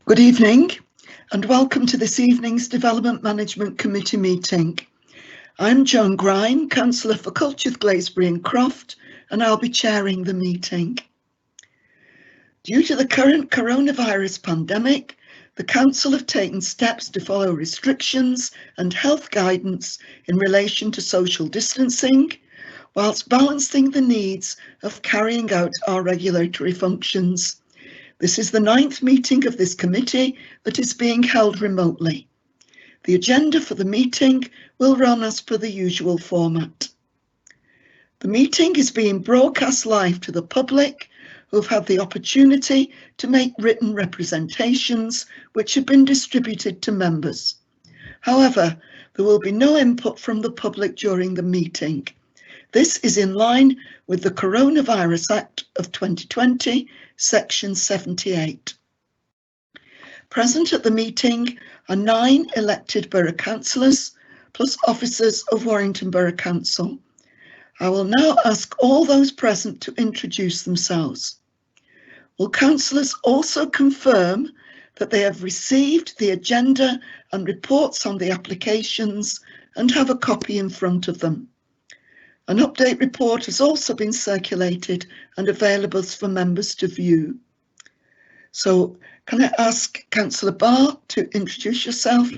Good evening and welcome to this evening's Development Management Committee meeting. I'm Joan Grime, Councillor for Culture, Glaisbury and Croft, and I'll be chairing the meeting. Due to the current coronavirus pandemic, the Council have taken steps to follow restrictions and health guidance in relation to social distancing, whilst balancing the needs of carrying out our regulatory functions. This is the 9th meeting of this committee that is being held remotely. The agenda for the meeting will run as per the usual format. The meeting is being broadcast live to the public, who have had the opportunity to make written representations which have been distributed to members. However, there will be no input from the public during the meeting. This is in line with the Coronavirus Act of 2020, Section 78. Present at the meeting are 9 elected borough councillors, plus officers of Warrington Borough Council. I will now ask all those present to introduce themselves. Will councillors also confirm that they have received the agenda and reports on the applications and have a copy in front of them? An update report has also been circulated and available for members to view. So can I ask Councillor Barr to introduce yourself?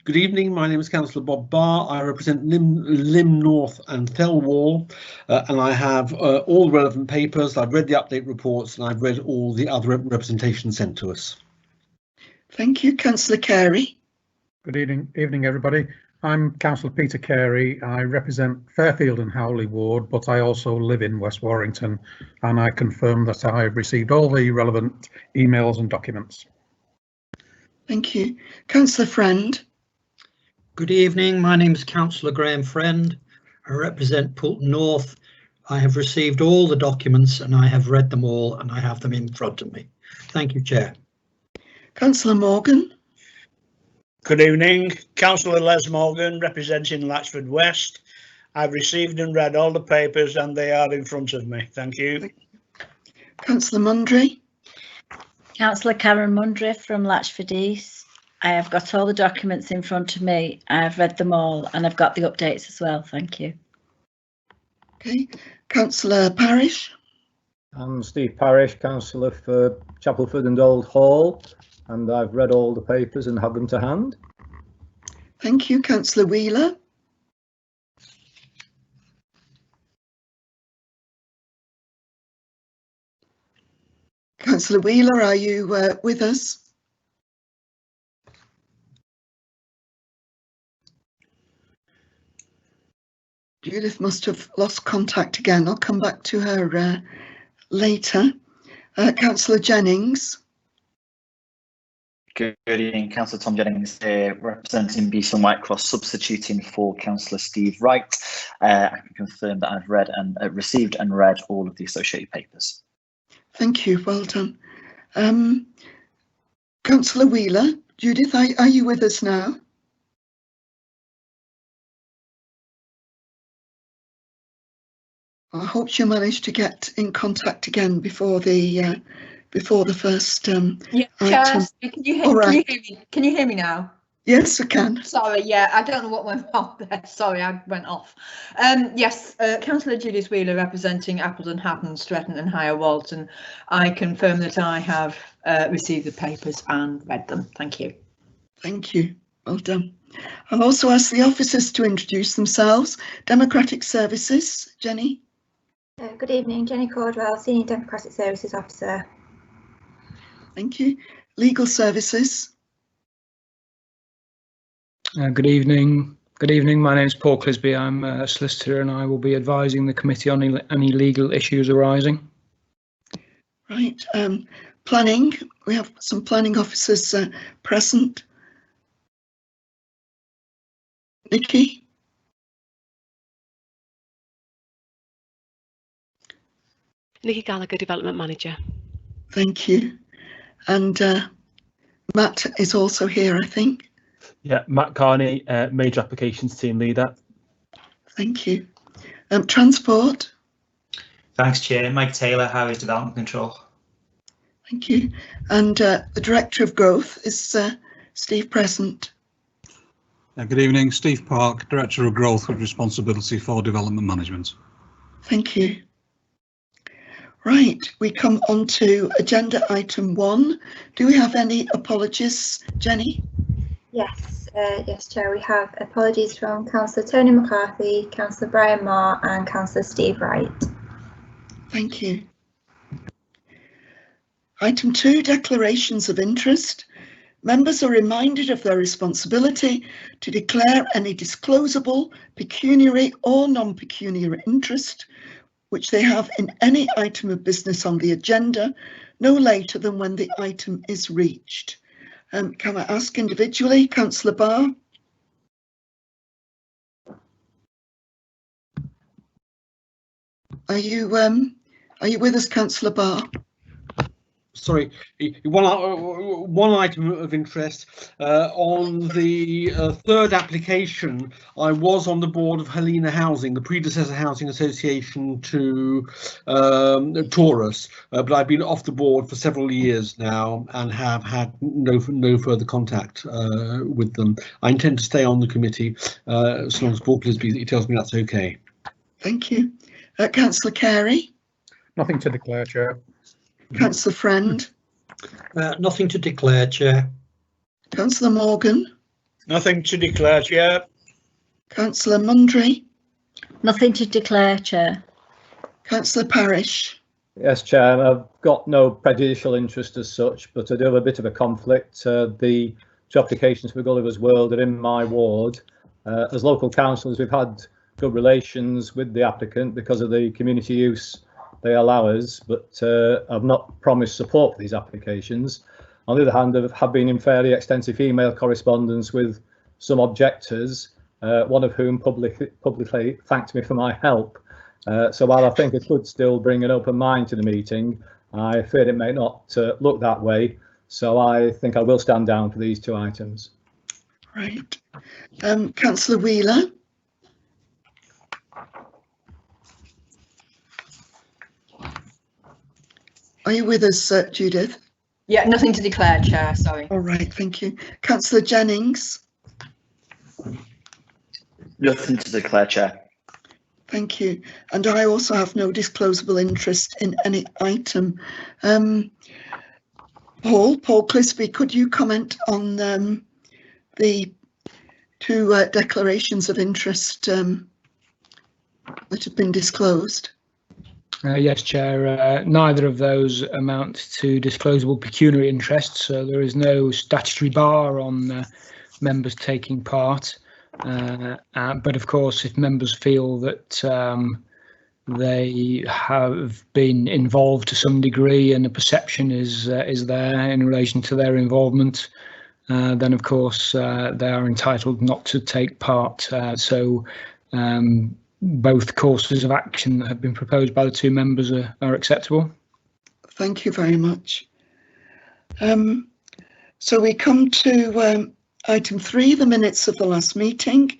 Good evening, my name is Councillor Bob Barr. I represent Lim North and Thelwall, and I have all relevant papers. I've read the update reports and I've read all the other representations sent to us. Thank you. Councillor Carey. Good evening everybody. I'm Councillor Peter Carey. I represent Fairfield and Howley Ward, but I also live in West Warrington, and I confirm that I have received all the relevant emails and documents. Thank you. Councillor Friend. Good evening, my name is Councillor Graham Friend. I represent Poulton North. I have received all the documents and I have read them all and I have them in front of me. Thank you, Chair. Councillor Morgan. Good evening, Councillor Les Morgan, representing Latchford West. I've received and read all the papers and they are in front of me. Thank you. Councillor Mundry. Councillor Karen Mundry from Latchford East. I have got all the documents in front of me. I've read them all and I've got the updates as well. Thank you. Okay, Councillor Parish. I'm Steve Parish, Councillor for Chapelford and Old Hall, and I've read all the papers and have them to hand. Thank you. Councillor Wheeler. Councillor Wheeler, are you with us? Judith must have lost contact again. I'll come back to her later. Councillor Jennings. Good evening, Councillor Tom Jennings here, representing Beeson Whitecross, substituting for Councillor Steve Wright. I can confirm that I've read and received and read all of the associated papers. Thank you, well done. Councillor Wheeler. Judith, are you with us now? I hope you managed to get in contact again before the first yeah, item. Can you hear me? Can you hear me now? Yes, I can. Sorry, yeah, I don't know what went on there. Sorry, I went off. Yes, Councillor Judith Wheeler, representing Appledon, Hatton, Stretton and Higher Walton. I confirm that I have received the papers and read them. Thank you. Thank you. Well done. I'll also ask the officers to introduce themselves. Democratic Services, Jenny. Good evening, Jenny Cordwell, Senior Democratic Services Officer. Thank you. Legal Services. Good evening. Good evening. My name is Paul Clisby. I'm a solicitor and I will be advising the committee on any legal issues arising. Right. Planning. We have some planning officers present. Nikki. Nikki Gallagher, Development Manager. Thank you. And Matt is also here, I think. Yeah, Matt Carney, Major Applications Team Leader. Thank you. Transport. Thanks, Chair. Mike Taylor, Highways Development Control. Thank you. And the Director of Growth is Steve present. Good evening, Steve Park, Director of Growth with responsibility for development management. Thank you. Right, we come on to agenda item 1. Do we have any apologies, Jenny? Yes, yes, Chair, we have apologies from Councillor Tony McCarthy, Councillor Brian Moore and Councillor Steve Wright. Thank you. Item 2, declarations of interest. Members are reminded of their responsibility to declare any disclosable, pecuniary or non-pecuniary interest which they have in any item of business on the agenda, no later than when the item is reached. Can I ask individually, Councillor Barr? Are you with us, Councillor Barr? Sorry, one item of interest. On the third application, I was on the board of Helena Housing, the predecessor housing association to Taurus, but I've been off the board for several years now and have had no further contact with them. I intend to stay on the committee as long as Paul Clisby tells me that's okay. Thank you. Councillor Carey? Nothing to declare, Chair. Councillor Friend? Nothing to declare, Chair. Councillor Morgan? Nothing to declare, Chair. Councillor Mundry? Nothing to declare, Chair. Councillor Parish? Yes, Chair, I've got no prejudicial interest as such, but I do have a bit of a conflict. The two applications for Gulliver's World are in my ward. As local councillors, we've had good relations with the applicant because of the community use they allow us, but I've not promised support for these applications. On the other hand, I have been in fairly extensive email correspondence with some objectors, one of whom publicly thanked me for my help. So while I think I could still bring an open mind to the meeting, I fear it may not look that way. So I think I will stand down for these two items. Right. Councillor Wheeler? Are you with us, Judith? Yeah, nothing to declare, Chair, sorry. All right, thank you. Councillor Jennings? Nothing to declare, Chair. Thank you. And I also have no disclosable interest in any item. Paul Clisby, could you comment on the two declarations of interest that have been disclosed? Yes, Chair. Neither of those amount to disclosable pecuniary interests, so there is no statutory bar on members taking part. But of course, if members feel that they have been involved to some degree and a perception is there in relation to their involvement, then of course they are entitled not to take part. Both courses of action that have been proposed by the two members are acceptable. Thank you very much. So we come to item 3, the minutes of the last meeting.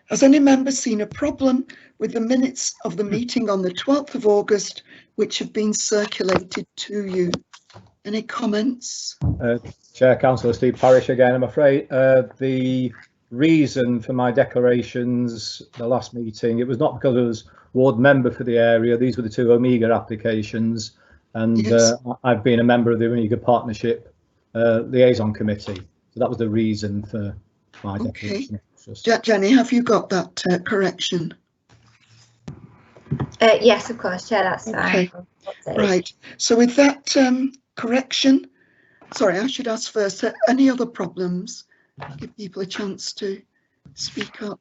Has any member seen a problem with the minutes of the meeting on the 12th of August, which have been circulated to you? Any comments? Chair, Councillor Steve Parish again, I'm afraid. The reason for my declarations the last meeting, it was not because I was ward member for the area. These were the two Omega applications, and yes. I've been a member of the Omega Partnership Liaison Committee. So that was the reason for my declaration. Jenny, have you got that correction? Yes, of course, Chair, that's fine. Right, so with that correction, sorry, I should ask first, any other problems? Give people a chance to speak up.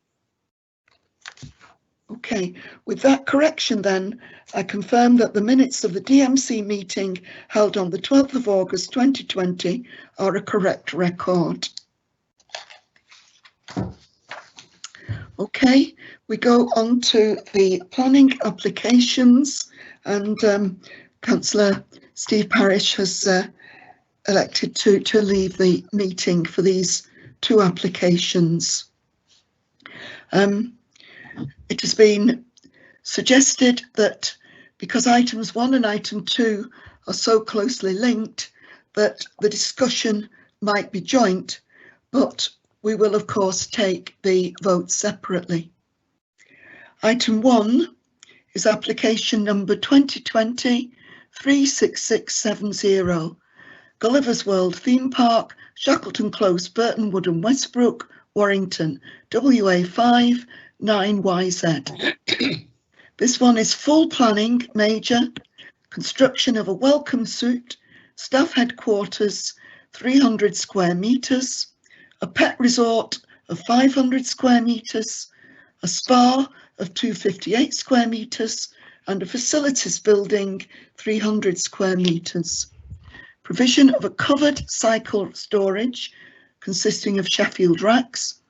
Okay, with that correction then, I confirm that the minutes of the DMC meeting held on the 12th of August 2020 are a correct record. Okay, we go on to the planning applications, and Councillor Steve Parish has elected to leave the meeting for these two applications. It has been suggested that because items 1 and item 2 are so closely linked that the discussion might be joint, but we will of course take the vote separately. Item 1 is application number 2020-36670, Gulliver's World Theme Park, Shackleton Close, Burton Wood and Westbrook, Warrington, WA5 9YZ. This one is full planning, major, construction of a welcome suite, staff headquarters, 300 square metres, a pet resort of 500 square metres, a spa of 258 square metres, and a facilities building, 300 square metres. Provision of a covered cycle storage consisting of Sheffield racks,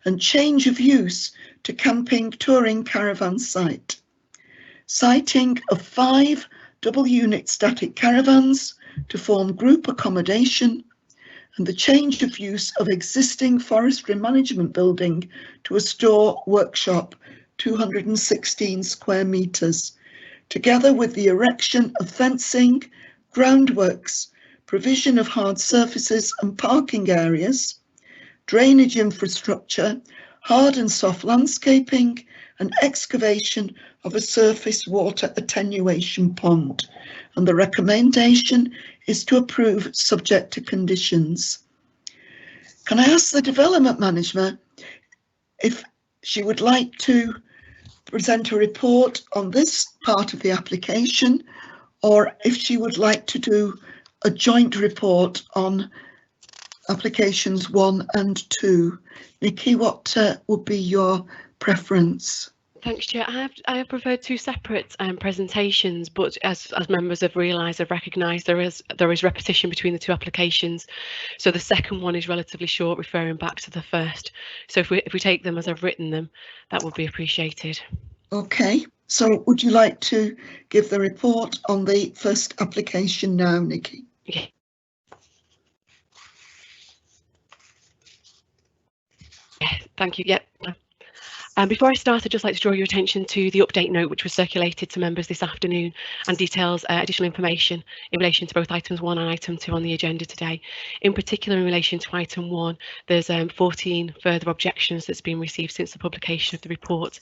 and change of use to camping touring caravan site. Siting of 5 double unit static caravans to form group accommodation, and the change of use of existing forestry management building to a store workshop, 216 square metres, together with the erection of fencing, groundworks, provision of hard surfaces and parking areas, drainage infrastructure, hard and soft landscaping, and excavation of a surface water attenuation pond. And the recommendation is to approve subject to conditions. Can I ask the development manager if she would like to present a report on this part of the application, or if she would like to do a joint report on applications 1 and 2. Nikki, what would be your preference? Thanks, Chair. I have preferred 2 separate presentations, but as members have realised, I've recognised there is repetition between the 2 applications. So the second one is relatively short, referring back to the first. So if we take them as I've written them, that would be appreciated. Okay. So would you like to give the report on the first application now, Nikki? Yeah. Thank you. Yep. Before I start, I'd just like to draw your attention to the update note which was circulated to members this afternoon and details additional information in relation to both items 1 and item 2 on the agenda today. In particular, in relation to item 1, there's 14 further objections that's been received since the publication of the report,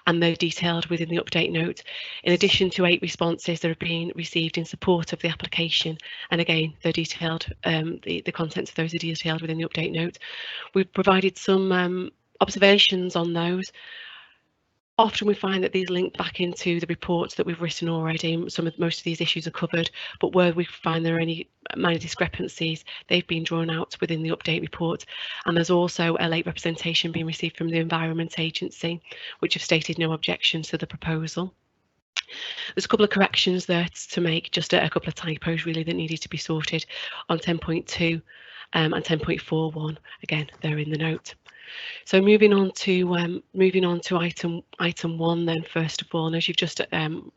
and they're detailed within the update note. In addition to 8 responses that have been received in support of the application, and again, they're detailed, the contents of those are detailed within the update note. We've provided some observations on those. Often we find that these link back into the reports that we've written already. Most of these issues are covered, but where we find there are any minor discrepancies, they've been drawn out within the update report. And there's also a late representation being received from the Environment Agency, which have stated no objections to the proposal. There's a couple of corrections there to make, just a couple of typos really that needed to be sorted on 10.2 and 10.41. Again, they're in the note. So moving on to item 1 then, first of all, and as you've just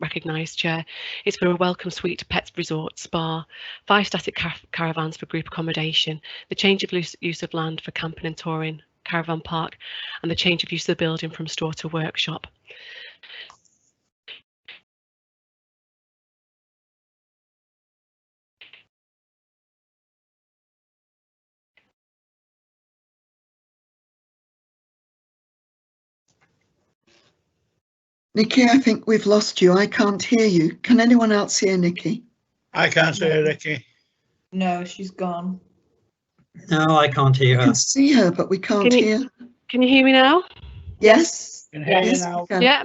recognised, Chair, it's for a welcome suite pet resort spa, 5 static caravans for group accommodation, the change of use of land for camping and touring caravan park, and the change of use of the building from store to workshop. Nikki, I think we've lost you. I can't hear you. Can anyone else hear Nikki? I can't hear Nikki. No, she's gone. No, I can't hear I her. can see her, but we can't hear. Can you hear me now? Yes. Can hear you now. Yeah.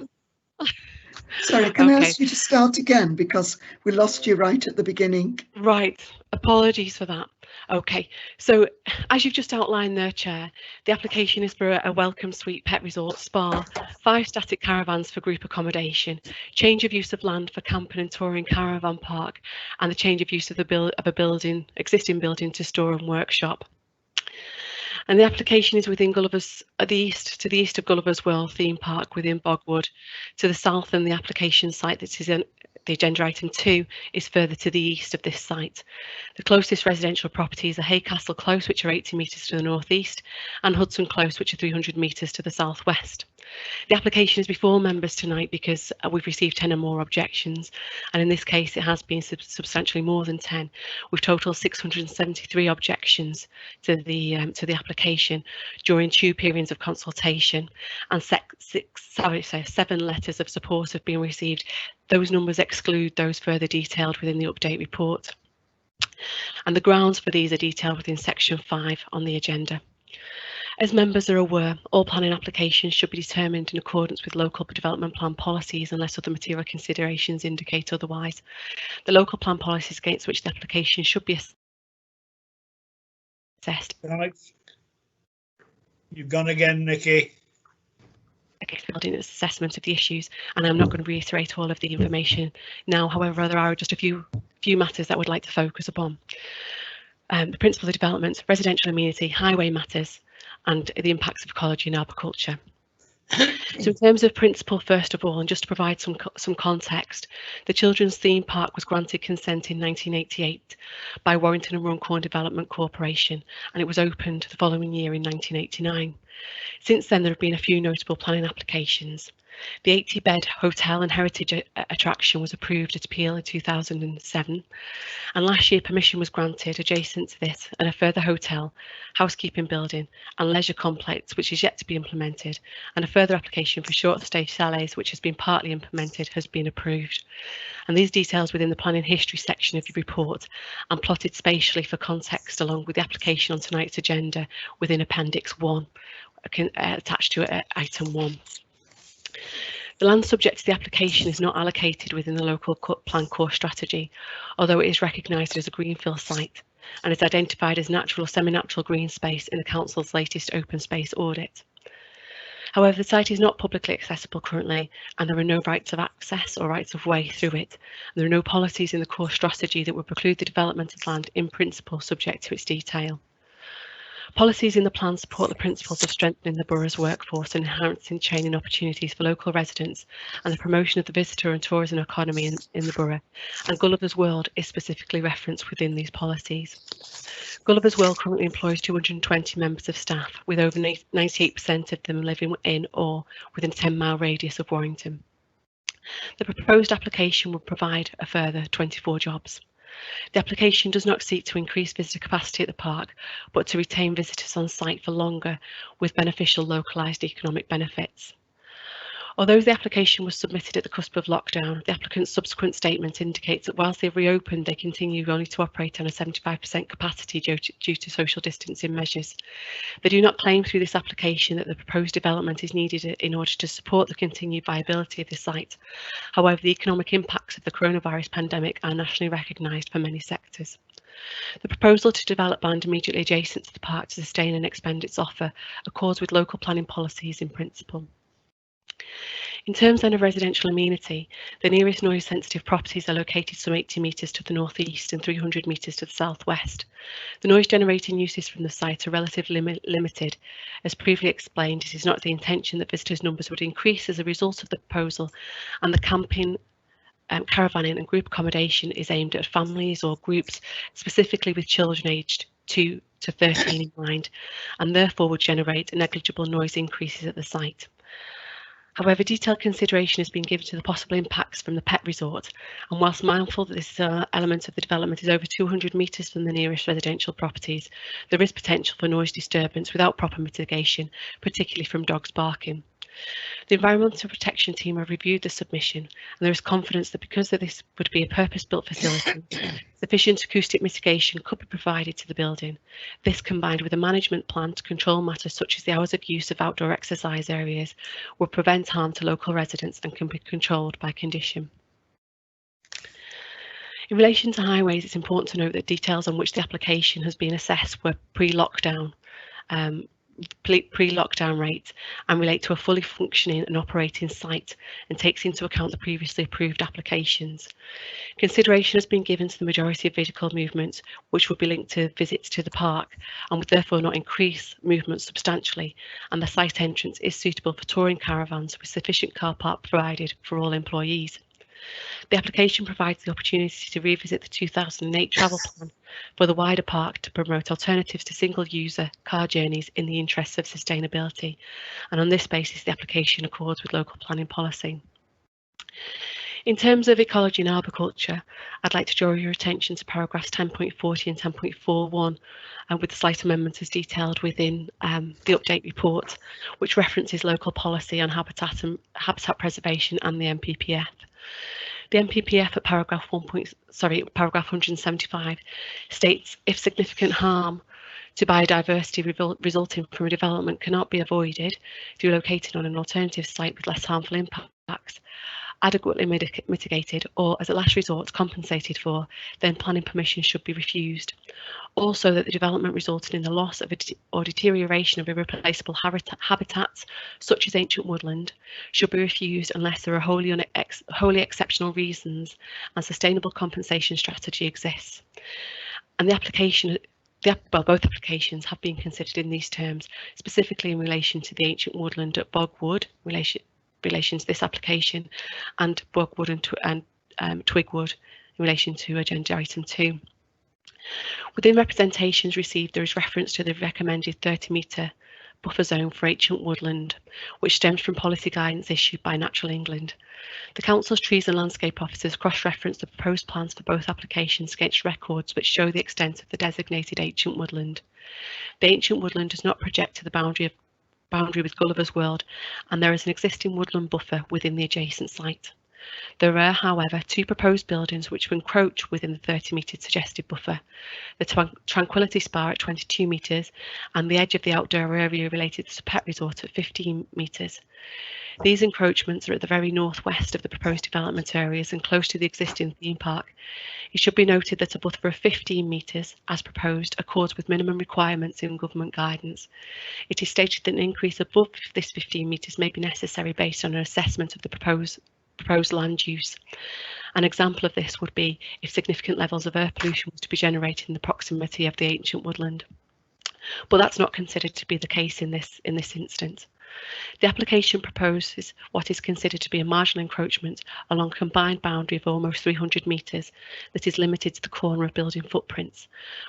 Sorry, can I ask you to start again, because we lost you right at the beginning? Right. Apologies for that. Okay, so as you've just outlined there, Chair, the application is for a welcome suite pet resort spa, 5 static caravans for group accommodation, change of use of land for camping and touring caravan park, and the change of use of the existing building to store and workshop. And the application is within Gulliver's to the east of Gulliver's World Theme Park within Bogwood, to the south, and the application site that is in the agenda item 2 is further to the east of this site. The closest residential properties are Haycastle Close, which are 80 metres to the northeast, and Hudson Close, which are 300 metres to the southwest. The application is before members tonight because we've received 10 or more objections, and in this case it has been substantially more than 10. We've total 673 objections to the application during 2 periods of consultation, and 7 letters of support have been received. Those numbers exclude those further detailed within the update report, and the grounds for these are detailed within section 5 on the agenda. As members are aware, all planning applications should be determined in accordance with local development plan policies unless other material considerations indicate otherwise. The local plan policies against which the application should be assessed. Alex, you've gone again, Nikki. In its assessment of the issues, and I'm not going to reiterate all of the information now. However, there are just a few matters that I would like to focus upon. The principles of development, residential amenity, highway matters, and the impacts of ecology and agriculture. So in terms of principle, first of all, and just to provide some context, the Children's Theme Park was granted consent in 1988 by Warrington and Runcorn Development Corporation, and it was opened the following year in 1989. Since then, there have been a few notable planning applications. The 80-bed hotel and heritage attraction was approved at Peel in 2007, and last year permission was granted adjacent to this and a further hotel, housekeeping building and leisure complex which is yet to be implemented, and a further application for short stay chalets which has been partly implemented has been approved. And these details within the planning history section of the report and plotted spatially for context along with the application on tonight's agenda within Appendix 1 attached to item 1. The land subject to the application is not allocated within the local plan core strategy, although it is recognised as a greenfield site and is identified as natural or semi-natural green space in the council's latest open space audit. However, the site is not publicly accessible currently, and there are no rights of access or rights of way through it. And there are no policies in the core strategy that would preclude the development of land in principle subject to its detail. Policies in the plan support the principles of strengthening the borough's workforce and enhancing training opportunities for local residents and the promotion of the visitor and tourism economy in the borough, and Gulliver's World is specifically referenced within these policies. Gulliver's World currently employs 220 members of staff, with over 98% of them living in or within a 10-mile radius of Warrington. The proposed application would provide a further 24 jobs. The application does not seek to increase visitor capacity at the park, but to retain visitors on site for longer with beneficial localised economic benefits. Although the application was submitted at the cusp of lockdown, the applicant's subsequent statement indicates that whilst they've reopened, they continue only to operate on a 75% capacity due to social distancing measures. They do not claim through this application that the proposed development is needed in order to support the continued viability of the site. However, the economic impacts of the coronavirus pandemic are nationally recognised for many sectors. The proposal to develop land immediately adjacent to the park to sustain and expand its offer accords with local planning policies in principle. In terms then of residential amenity, the nearest noise sensitive properties are located some 80 metres to the northeast and 300 metres to the southwest. The noise generating uses from the site are relatively limited. As previously explained, it is not the intention that visitors' numbers would increase as a result of the proposal, and the camping, caravanning and group accommodation is aimed at families or groups specifically with children aged 2 to 13 in mind, and therefore would generate negligible noise increases at the site. However, detailed consideration has been given to the possible impacts from the pet resort, and whilst mindful that this element of the development is over 200 metres from the nearest residential properties, there is potential for noise disturbance without proper mitigation, particularly from dogs barking. The Environmental Protection Team have reviewed the submission, and there is confidence that because this would be a purpose-built facility, sufficient acoustic mitigation could be provided to the building. This, combined with a management plan to control matters such as the hours of use of outdoor exercise areas, will prevent harm to local residents and can be controlled by condition. In relation to highways, it's important to note that details on which the application has been assessed were pre-lockdown rate and relate to a fully functioning and operating site and takes into account the previously approved applications. Consideration has been given to the majority of vehicle movements, which would be linked to visits to the park and would therefore not increase movement substantially, and the site entrance is suitable for touring caravans with sufficient car park provided for all employees. The application provides the opportunity to revisit the 2008 travel plan for the wider park to promote alternatives to single-user car journeys in the interests of sustainability, and on this basis the application accords with local planning policy. In terms of ecology and agriculture, I'd like to draw your attention to paragraphs 10.40 and 10.41, and with the slight amendments as detailed within the update report, which references local policy on habitat preservation and the NPPF. The NPPF at paragraph 175 states, if significant harm to biodiversity resulting from a development cannot be avoided through locating on an alternative site with less harmful impacts, adequately mitigated, or as a last resort compensated for, then planning permission should be refused. Also, that the development resulting in the loss of or deterioration of irreplaceable habitats, such as ancient woodland, should be refused unless there are wholly exceptional reasons and sustainable compensation strategy exists. And the application, both applications have been considered in these terms, specifically in relation to the ancient woodland at Bogwood, relation to this application, and Bogwood and Twigwood in relation to agenda item 2. Within representations received, there is reference to the recommended 30-metre buffer zone for ancient woodland, which stems from policy guidance issued by Natural England. The Council's trees and landscape officers cross-referenced the proposed plans for both applications against records which show the extent of the designated ancient woodland. The ancient woodland does not project to the boundary with Gulliver's World, and there is an existing woodland buffer within the adjacent site. There are, however, 2 proposed buildings which will encroach within the 30-metre suggested buffer, the Tranquility Spa at 22 metres and the edge of the outdoor area related to the pet resort at 15 metres. These encroachments are at the very northwest of the proposed development areas and close to the existing theme park. It should be noted that a buffer of 15 metres, as proposed, accords with minimum requirements in government guidance. It is stated that an increase above this 15 metres may be necessary based on an assessment of the proposed land use. An example of this would be if significant levels of air pollution was to be generated in the proximity of the ancient woodland. But that's not considered to be the case in this instance. The application proposes what is considered to be a marginal encroachment along a combined boundary of almost 300 metres that is limited to the corner of building footprints,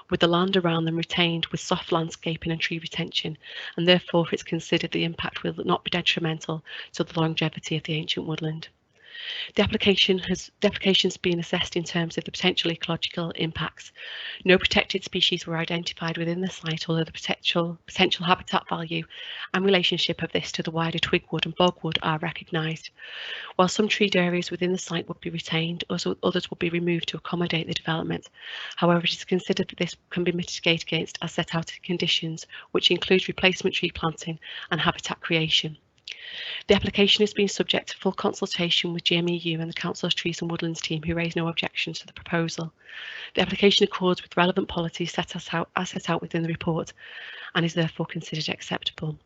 with the land around them retained with soft landscaping and tree retention, and therefore it's considered the impact will not be detrimental to the longevity of the ancient woodland. The application has been assessed in terms of the potential ecological impacts. No protected species were identified within the site, although the potential habitat value and relationship of this to the wider Twigwood and Bogwood are recognised. While some treed areas within the site would be retained, others will be removed to accommodate the development. However, it is considered that this can be mitigated against as set out in conditions, which includes replacement tree planting and habitat creation. The application has been subject to full consultation with GMEU and the Council's Trees and Woodlands team, who raised no objections to the proposal. The application accords with relevant policies set out within the report and is therefore considered acceptable.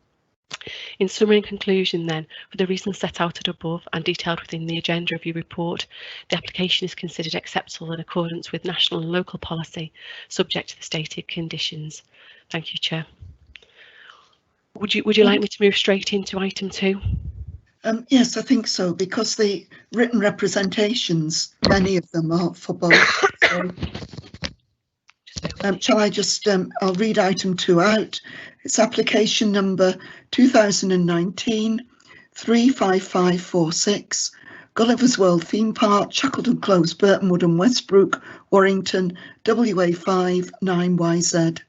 In summary and conclusion then, for the reasons set out above and detailed within the agenda review report, the application is considered acceptable in accordance with national and local policy, subject to the stated conditions. Thank you, Chair. Would you like me to move straight into item 2? Yes, I think so, because the written representations, many of them are for both. So, shall I just, I'll read item 2 out. It's application number 2019-35546, Gulliver's World Theme Park, Shackleton Close, Burtonwood and Westbrook, Warrington, WA5 9YZ.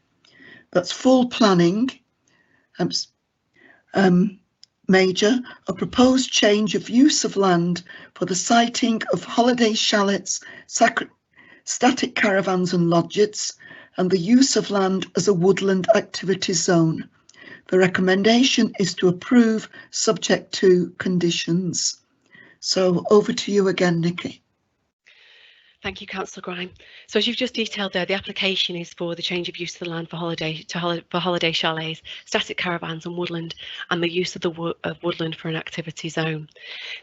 That's full planning. Major, a proposed change of use of land for the siting of holiday chalets, static caravans and lodges, and the use of land as a woodland activity zone. The recommendation is to approve subject to conditions. So over to you again, Nikki. Thank you, Councillor Grime. So as you've just detailed there, the application is for the change of use of the land for holiday chalets, static caravans and woodland, and the use of the woodland for an activity zone.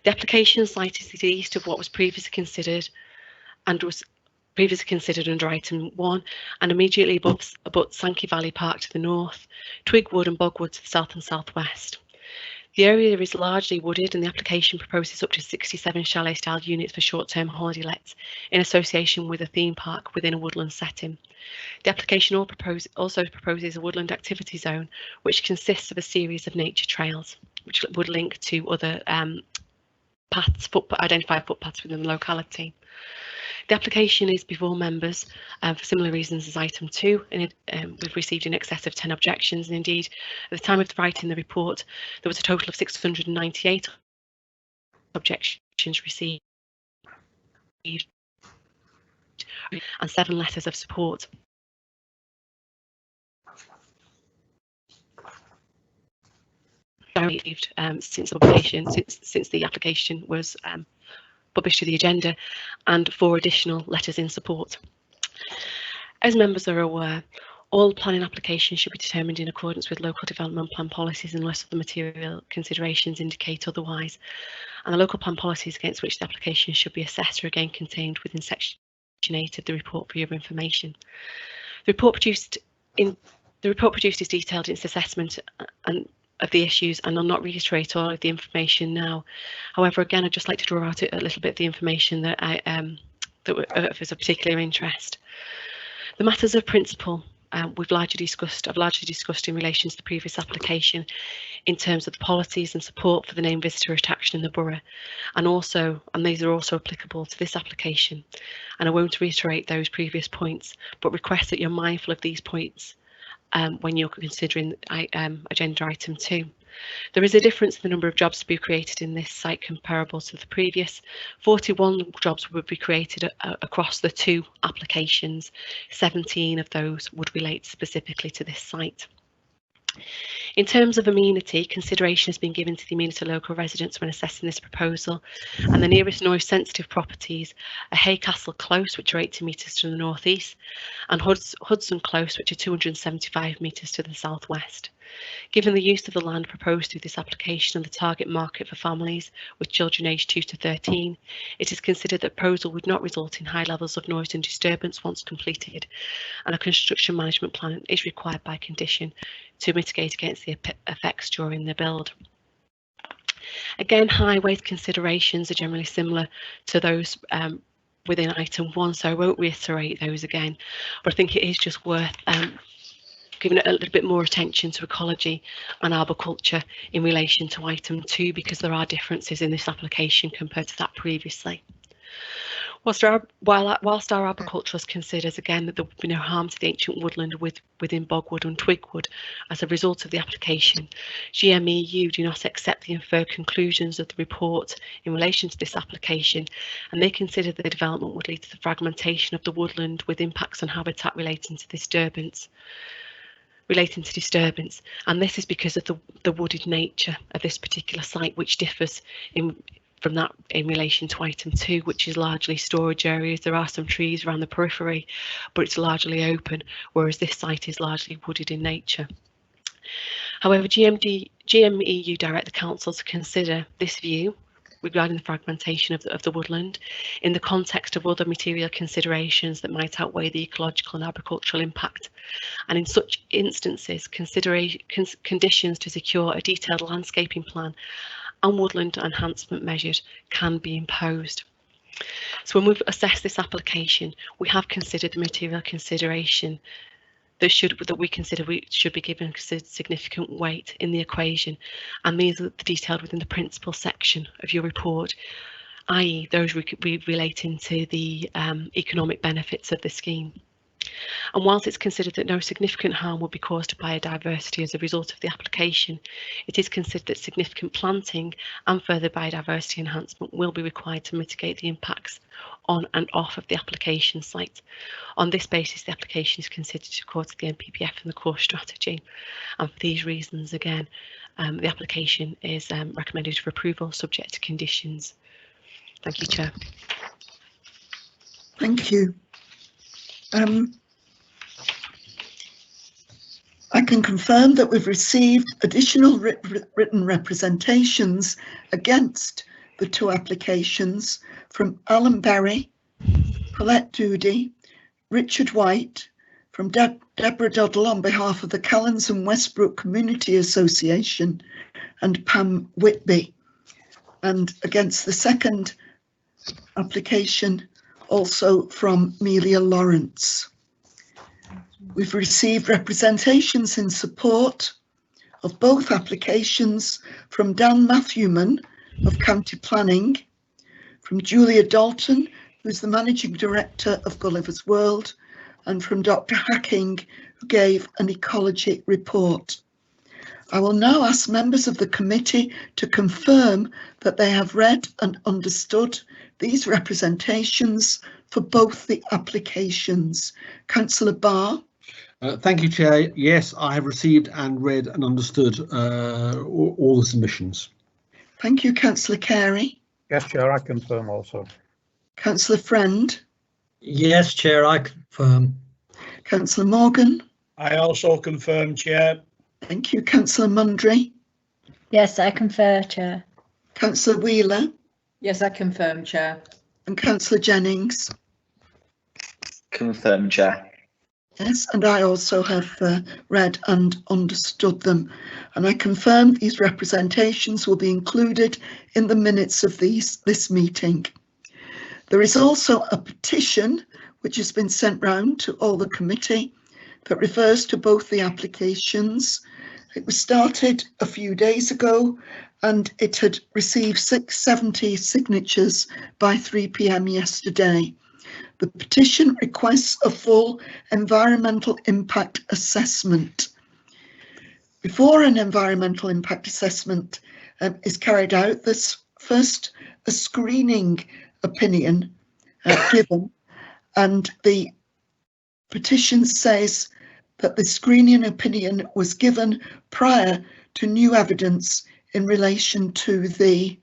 The application site is to the east of what was previously considered under item 1, and immediately above Sankey Valley Park to the north, Twigwood and Bogwood to the south and southwest. The area is largely wooded, and the application proposes up to 67 chalet-style units for short-term holiday lets in association with a theme park within a woodland setting. The application also proposes a woodland activity zone, which consists of a series of nature trails, which would link to other identified footpaths within the locality. The application is before members for similar reasons as item 2, and we've received in excess of 10 objections, and indeed at the time of writing the report there was a total of 698 objections received and 7 letters of support. Received since the application was published to the agenda, and 4 additional letters in support. As members are aware, all planning applications should be determined in accordance with local development plan policies unless the material considerations indicate otherwise, and the local plan policies against which the application should be assessed are again contained within section 8 of the report for your information. The report produced is detailed in its assessment of the issues, and I'll not reiterate all of the information now. However, again, I'd just like to draw out a little bit of the information that that is of particular interest. The matters of principle I've largely discussed in relation to the previous application in terms of the policies and support for the named visitor attraction in the borough, and these are also applicable to this application. And I won't reiterate those previous points, but request that you're mindful of these points when you're considering agenda item 2. There is a difference in the number of jobs to be created in this site comparable to the previous. 41 jobs would be created across the 2 applications. 17 of those would relate specifically to this site. In terms of amenity, consideration has been given to the amenity local residents when assessing this proposal, and the nearest noise sensitive properties are Haycastle Close, which are 80 metres to the northeast, and Hudson Close, which are 275 metres to the southwest. Given the use of the land proposed through this application and the target market for families with children aged 2 to 13, it is considered that the proposal would not result in high levels of noise and disturbance once completed, and a construction management plan is required by condition to mitigate against the effects during the build. Again, highways considerations are generally similar to those within item 1, so I won't reiterate those again, but I think it is just worth giving it a little bit more attention to ecology and agriculture in relation to item 2, because there are differences in this application compared to that previously. Whilst our agriculturalist considers again that there would be no harm to the ancient woodland within bogwood and twigwood as a result of the application, GMEU do not accept the inferred conclusions of the report in relation to this application, and they consider the development would lead to the fragmentation of the woodland with impacts on habitat relating to disturbance, and this is because of the wooded nature of this particular site, which differs from that in relation to item 2, which is largely storage areas. There are some trees around the periphery, but it's largely open, whereas this site is largely wooded in nature. However, GMEU direct the council to consider this view regarding the fragmentation of the woodland in the context of other material considerations that might outweigh the ecological and agricultural impact, and in such instances conditions to secure a detailed landscaping plan and woodland enhancement measures can be imposed. So when we've assessed this application, we have considered the material consideration that we consider should be given significant weight in the equation, and these are detailed within the principal section of your report, i.e. those relating to the economic benefits of the scheme. And whilst it's considered that no significant harm will be caused to biodiversity as a result of the application, it is considered that significant planting and further biodiversity enhancement will be required to mitigate the impacts on and off of the application site. On this basis, the application is considered to accord to the NPPF and the core strategy. And for these reasons, again, the application is recommended for approval subject to conditions. Thank you, Chair. Thank you. I can confirm that we've received additional written representations against the 2 applications from Alan Berry, Paulette Doody, Richard White, from Deborah Doddle on behalf of the Callans and Westbrook Community Association and Pam Whitby. And against the second application, also from Amelia Lawrence. We've received representations in support of both applications from Dan Matthewman of County Planning, from Julia Dalton, who's the Managing Director of Gulliver's World, and from Dr. Hacking, who gave an ecology report. I will now ask members of the committee to confirm that they have read and understood these representations for both the applications. Councillor Barr. Thank you, Chair. Yes, I have received and read and understood all the submissions. Thank you, Councillor Carey. Yes, Chair, I confirm also. Councillor Friend. Yes, Chair, I confirm. Councillor Morgan. I also confirm, Chair. Thank you, Councillor Mundry. Yes, I confer, Chair. Councillor Wheeler. Yes, I confirm, Chair. And Councillor Jennings. Confirm, Chair. Yes, and I also have read and understood them, and I confirm these representations will be included in the minutes of this meeting. There is also a petition which has been sent round to all the committee that refers to both the applications. It was started a few days ago and it had received 670 signatures by 3 p.m. yesterday. The petition requests a full environmental impact assessment. Before an environmental impact assessment is carried out, there's first a screening opinion given, and the petition says that the screening opinion was given prior to new evidence in relation to the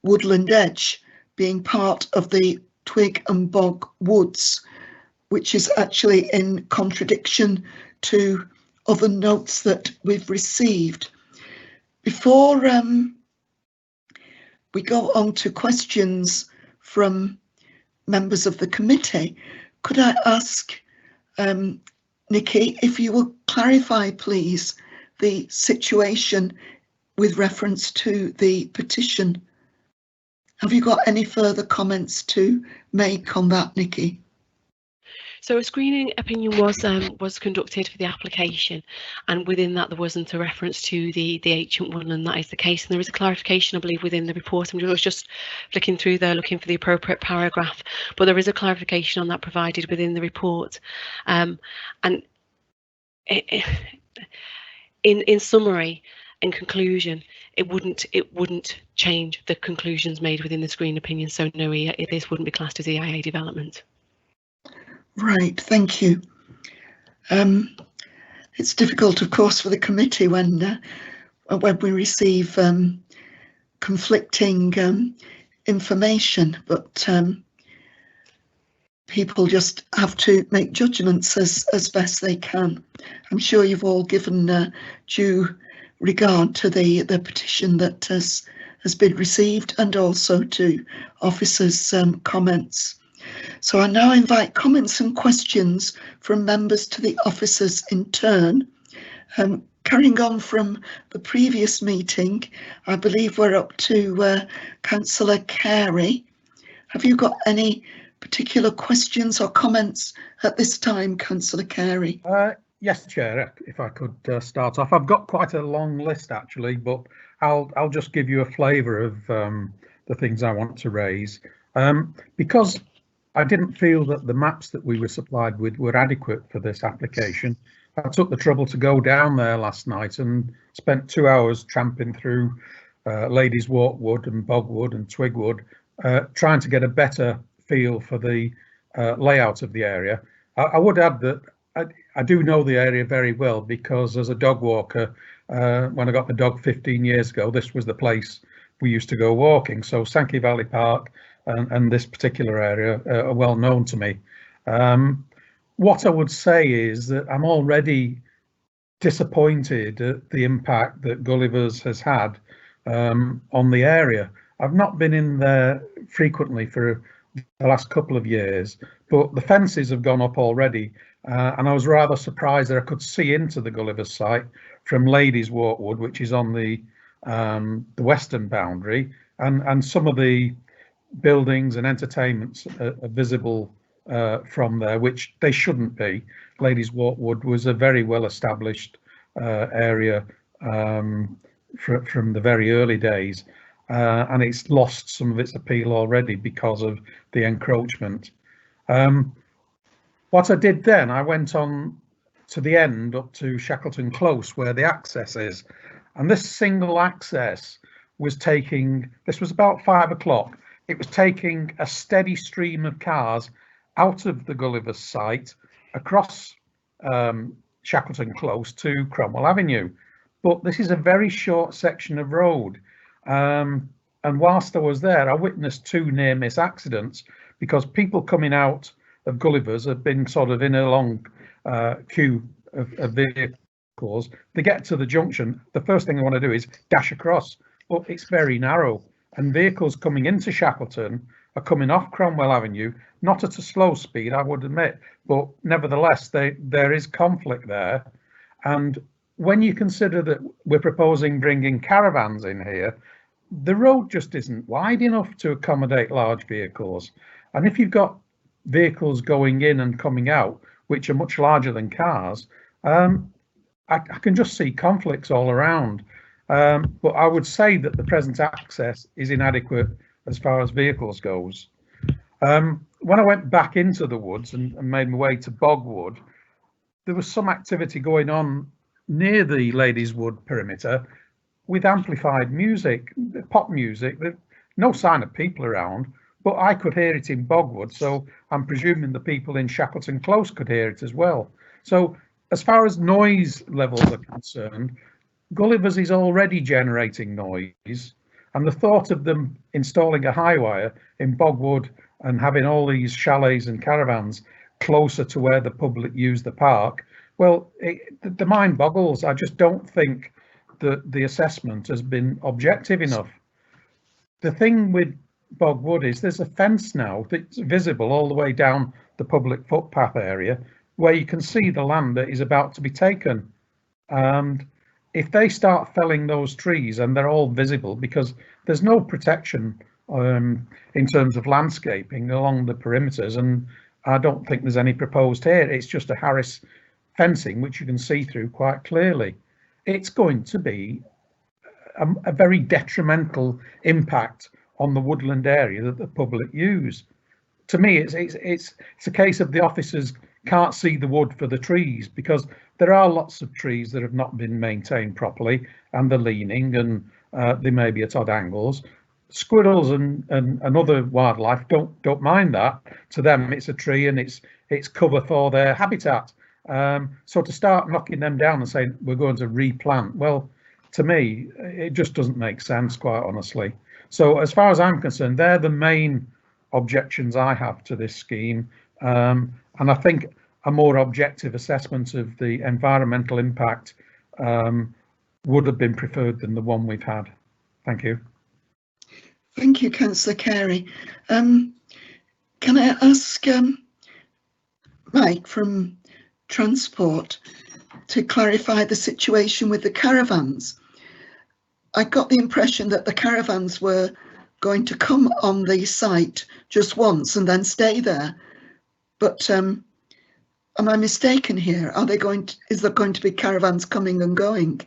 woodland edge being part of the twig and bog woods, which is actually in contradiction to other notes that we've received. Before we go on to questions from members of the committee, could I ask Nikki if you will clarify, please, the situation with reference to the petition? Have you got any further comments to make on that, Nikki? So a screening opinion was conducted for the application, and within that there wasn't a reference to the ancient woodland. That is the case, and there is a clarification, I believe, within the report. I was just flicking through there looking for the appropriate paragraph, but there is a clarification on that provided within the report. And in summary, in conclusion, it wouldn't change the conclusions made within the screen opinion. So no, this wouldn't be classed as EIA development. Right, thank you. It's difficult, of course, for the committee when we receive conflicting information, but people just have to make judgments as best they can. I'm sure you've all given due regard to the petition that has been received, and also to officers' comments. So I now invite comments and questions from members to the officers in turn. Carrying on from the previous meeting, I believe we're up to Councillor Carey. Have you got any particular questions or comments at this time, Councillor Carey? Yes, Chair, if I could start off. I've got quite a long list actually, but I'll just give you a flavour of the things I want to raise. Because I didn't feel that the maps that we were supplied with were adequate for this application, I took the trouble to go down there last night and spent 2 hours tramping through Ladies Walk Wood and Bogwood and Twigwood, trying to get a better feel for the layout of the area. I would add that I do know the area very well, because as a dog walker, when I got the dog 15 years ago, this was the place we used to go walking. So Sankey Valley Park and this particular area are well known to me. What I would say is that I'm already disappointed at the impact that Gulliver's has had on the area. I've not been in there frequently for the last couple of years, but the fences have gone up already, and I was rather surprised that I could see into the Gulliver's site from Ladies Walk Wood, which is on the western boundary, and some of the buildings and entertainments are visible from there, which they shouldn't be. Ladies Walk Wood was a very well established area from the very early days, and it's lost some of its appeal already because of the encroachment. What I did then, I went on to the end up to Shackleton Close where the access is, and this single access was taking, this was about 5 o'clock, it was taking a steady stream of cars out of the Gulliver's site across Shackleton Close to Cromwell Avenue. But this is a very short section of road, and whilst I was there I witnessed 2 near-miss accidents because people coming out of Gulliver's have been sort of in a long queue of vehicles. They get to the junction, the first thing they want to do is dash across, but it's very narrow, and vehicles coming into Shackleton are coming off Cromwell Avenue, not at a slow speed, I would admit, but nevertheless there is conflict there. And when you consider that we're proposing bringing caravans in here, the road just isn't wide enough to accommodate large vehicles. And if you've got vehicles going in and coming out, which are much larger than cars, I can just see conflicts all around. But I would say that the present access is inadequate as far as vehicles goes. When I went back into the woods and made my way to Bogwood, there was some activity going on near the Ladies Wood perimeter with amplified music, pop music, no sign of people around, but I could hear it in Bogwood, so I'm presuming the people in Shackleton Close could hear it as well. So as far as noise levels are concerned, Gulliver's is already generating noise, and the thought of them installing a high wire in Bogwood and having all these chalets and caravans closer to where the public use the park, well, the mind boggles. I just don't think that the assessment has been objective enough. The thing with Bogwood is there's a fence now that's visible all the way down the public footpath area where you can see the land that is about to be taken. And if they start felling those trees, and they're all visible because there's no protection in terms of landscaping along the perimeters, and I don't think there's any proposed here, it's just a Harris fencing which you can see through quite clearly. It's going to be a very detrimental impact on the woodland area that the public use. To me, it's a case of the officers can't see the wood for the trees, because there are lots of trees that have not been maintained properly and they're leaning, and they may be at odd angles. Squirrels and other wildlife don't mind that. To them, it's a tree and it's cover for their habitat. So to start knocking them down and saying we're going to replant, well, to me, it just doesn't make sense, quite honestly. So as far as I'm concerned, they're the main objections I have to this scheme. And I think a more objective assessment of the environmental impact would have been preferred than the one we've had. Thank you. Thank you, Councillor Carey. Can I ask Mike from Transport to clarify the situation with the caravans? I got the impression that the caravans were going to come on the site just once and then stay there. But am I mistaken here? Are they going to, is there going to be caravans coming and going?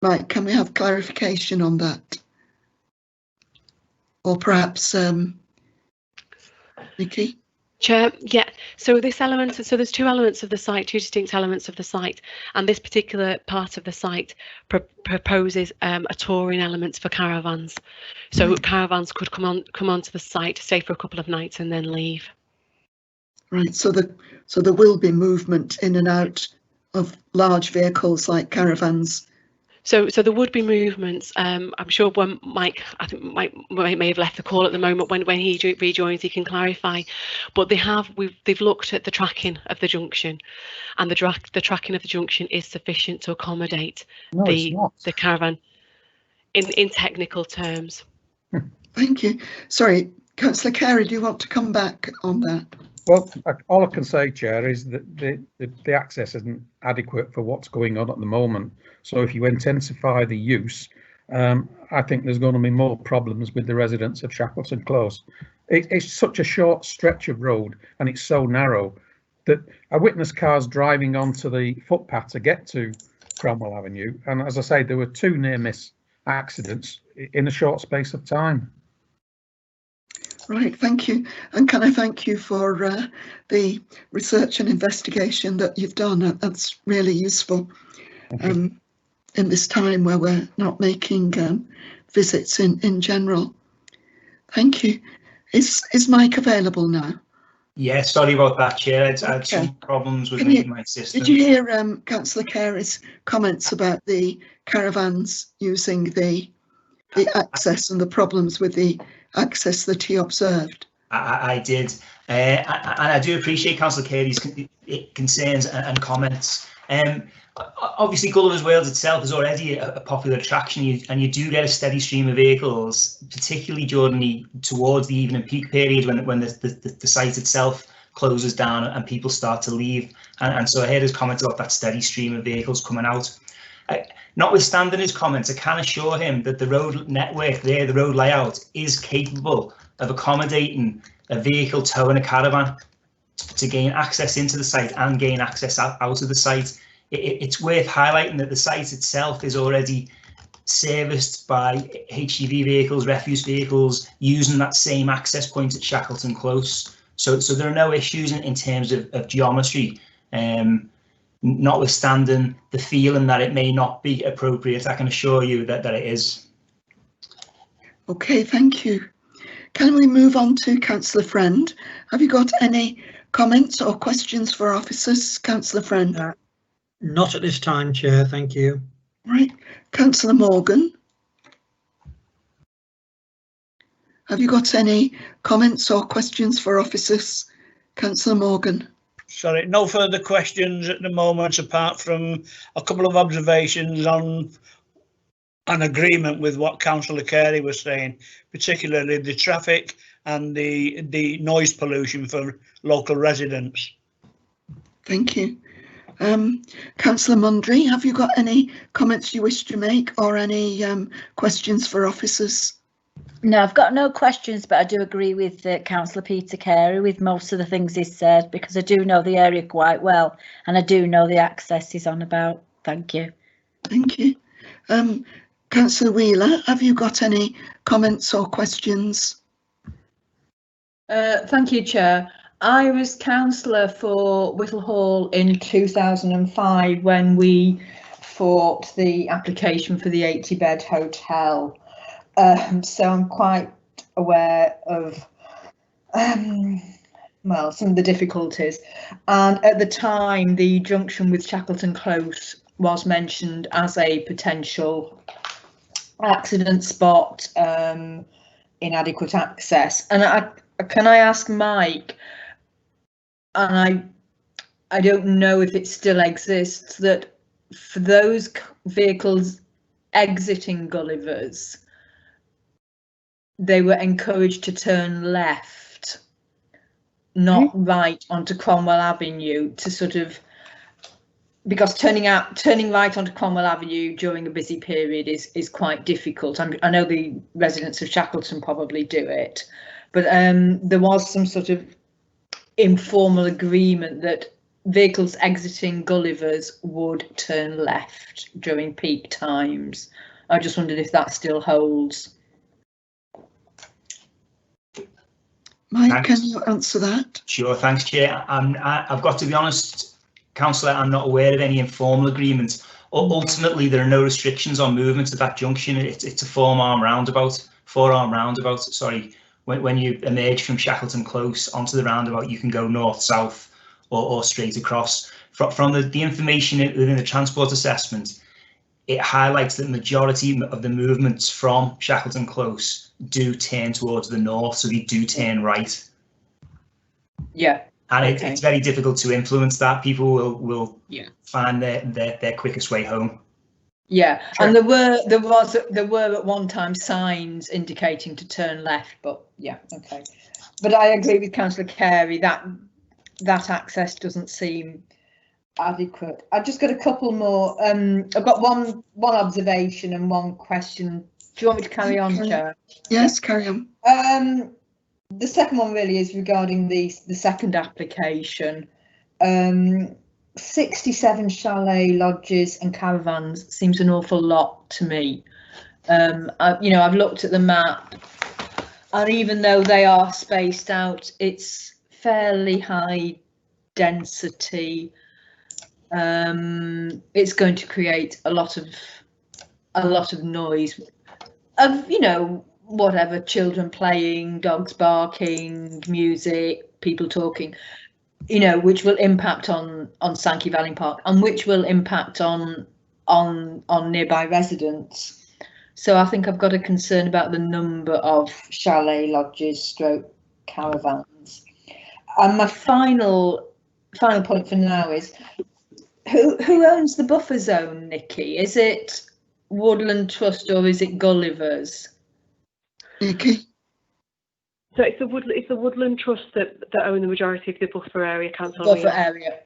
Mike, can we have clarification on that? Or perhaps Nikki? Chair, yeah, so this element, so there's two elements of the site, two distinct elements of the site, and this particular part of the site proposes a touring element for caravans. So caravans could come onto the site, stay for a couple of nights and then leave. Right, so there will be movement in and out of large vehicles like caravans. So there would be movements. I'm sure when Mike, I think Mike may have left the call at the moment. When he rejoins, he can clarify. But they've looked at the tracking of the junction, and the tracking of the junction is sufficient to accommodate the caravan in technical terms. Thank you. Sorry, Councillor Carey, do you want to come back on that? Well, all I can say, Chair, is that the access isn't adequate for what's going on at the moment. So if you intensify the use, I think there's going to be more problems with the residents of Shackleton Close. It's such a short stretch of road and it's so narrow that I witnessed cars driving onto the footpath to get to Cromwell Avenue. And as I say, there were 2 near-miss accidents in a short space of time. Right, thank you. And can I thank you for the research and investigation that you've done? That's really useful in this time where we're not making visits in general. Thank you. Is Mike available now? Yeah, sorry about that, Chair. I had some problems with my system. Did you hear Councillor Carey's comments about the caravans using the access and the problems with the access that he observed? I did, and I do appreciate Councillor Carey's concerns and comments. Obviously, Gulliver's World itself is already a popular attraction, and you do get a steady stream of vehicles, particularly during towards the evening peak period when the site itself closes down and people start to leave. And so I heard his comments about that steady stream of vehicles coming out. Notwithstanding his comments, I can assure him that the road network there, the road layout, is capable of accommodating a vehicle towing a caravan to gain access into the site and gain access out of the site. It's worth highlighting that the site itself is already serviced by HGV vehicles, refuse vehicles, using that same access point at Shackleton Close. So there are no issues in terms of geometry. Notwithstanding the feeling that it may not be appropriate, I can assure you that it is. Okay, thank you. Can we move on to Councillor Friend? Have you got any comments or questions for officers, Councillor Friend? Not at this time, Chair, thank you. Right, Councillor Morgan. Have you got any comments or questions for officers, Councillor Morgan? Sorry, no further questions at the moment, apart from a couple of observations on an agreement with what Councillor Carey was saying, particularly the traffic and the noise pollution for local residents. Thank you. Councillor Mundry, have you got any comments you wish to make or any questions for officers? No, I've got no questions, but I do agree with Councillor Peter Carey with most of the things he said, because I do know the area quite well and I do know the access he's on about. Thank you. Thank you. Councillor Wheeler, have you got any comments or questions? Thank you, Chair. I was councillor for Whittle Hall in 2005 when we fought the application for the 80-bed hotel. So I'm quite aware of well, some of the difficulties. And at the time, the junction with Shackleton Close was mentioned as a potential accident spot, inadequate access. And can I ask Mike, and I don't know if it still exists, that for those vehicles exiting Gulliver's, they were encouraged to turn left, not right onto Cromwell Avenue, to sort of, because turning right onto Cromwell Avenue during a busy period is quite difficult. I know the residents of Shackleton probably do it, but there was some sort of informal agreement that vehicles exiting Gulliver's would turn left during peak times. I just wondered if that still holds. Mike, Thanks. can you answer that? Sure, thanks, Chair. I've got to be honest, Councillor, I'm not aware of any informal agreement. Ultimately, there are no restrictions on movement at that junction. It's a four-arm roundabout. Sorry. When you emerge from Shackleton Close onto the roundabout, you can go north-south or straight across. From the information within the transport assessment, it highlights that the majority of the movements from Shackleton Close do turn towards the north, so they do turn right. Yeah. And okay. It's very difficult to influence that. People will find their quickest way home. Yeah, sure. And there were at one time signs indicating to turn left, but yeah, okay. But I agree with Councillor Carey that that access doesn't seem adequate. I've just got a couple more. I've got one observation and one question. Do you want me to carry on, Chair? Yes, carry on. The second one really is regarding the second application. 67 chalet lodges and caravans seems an awful lot to me. I've looked at the map, and even though they are spaced out, it's fairly high density. It's going to create a lot of noise of, whatever, children playing, dogs barking, music, people talking, which will impact on Sankey Valley Park, and which will impact on nearby residents. So I think I've got a concern about the number of chalet lodges stroke caravans. And my final point for now is, who owns the buffer zone, Nikki? Is it Woodland Trust or is it Gulliver's? Nikki? So it's the Woodland Trust that own the majority of the buffer area, Council. Buffer area.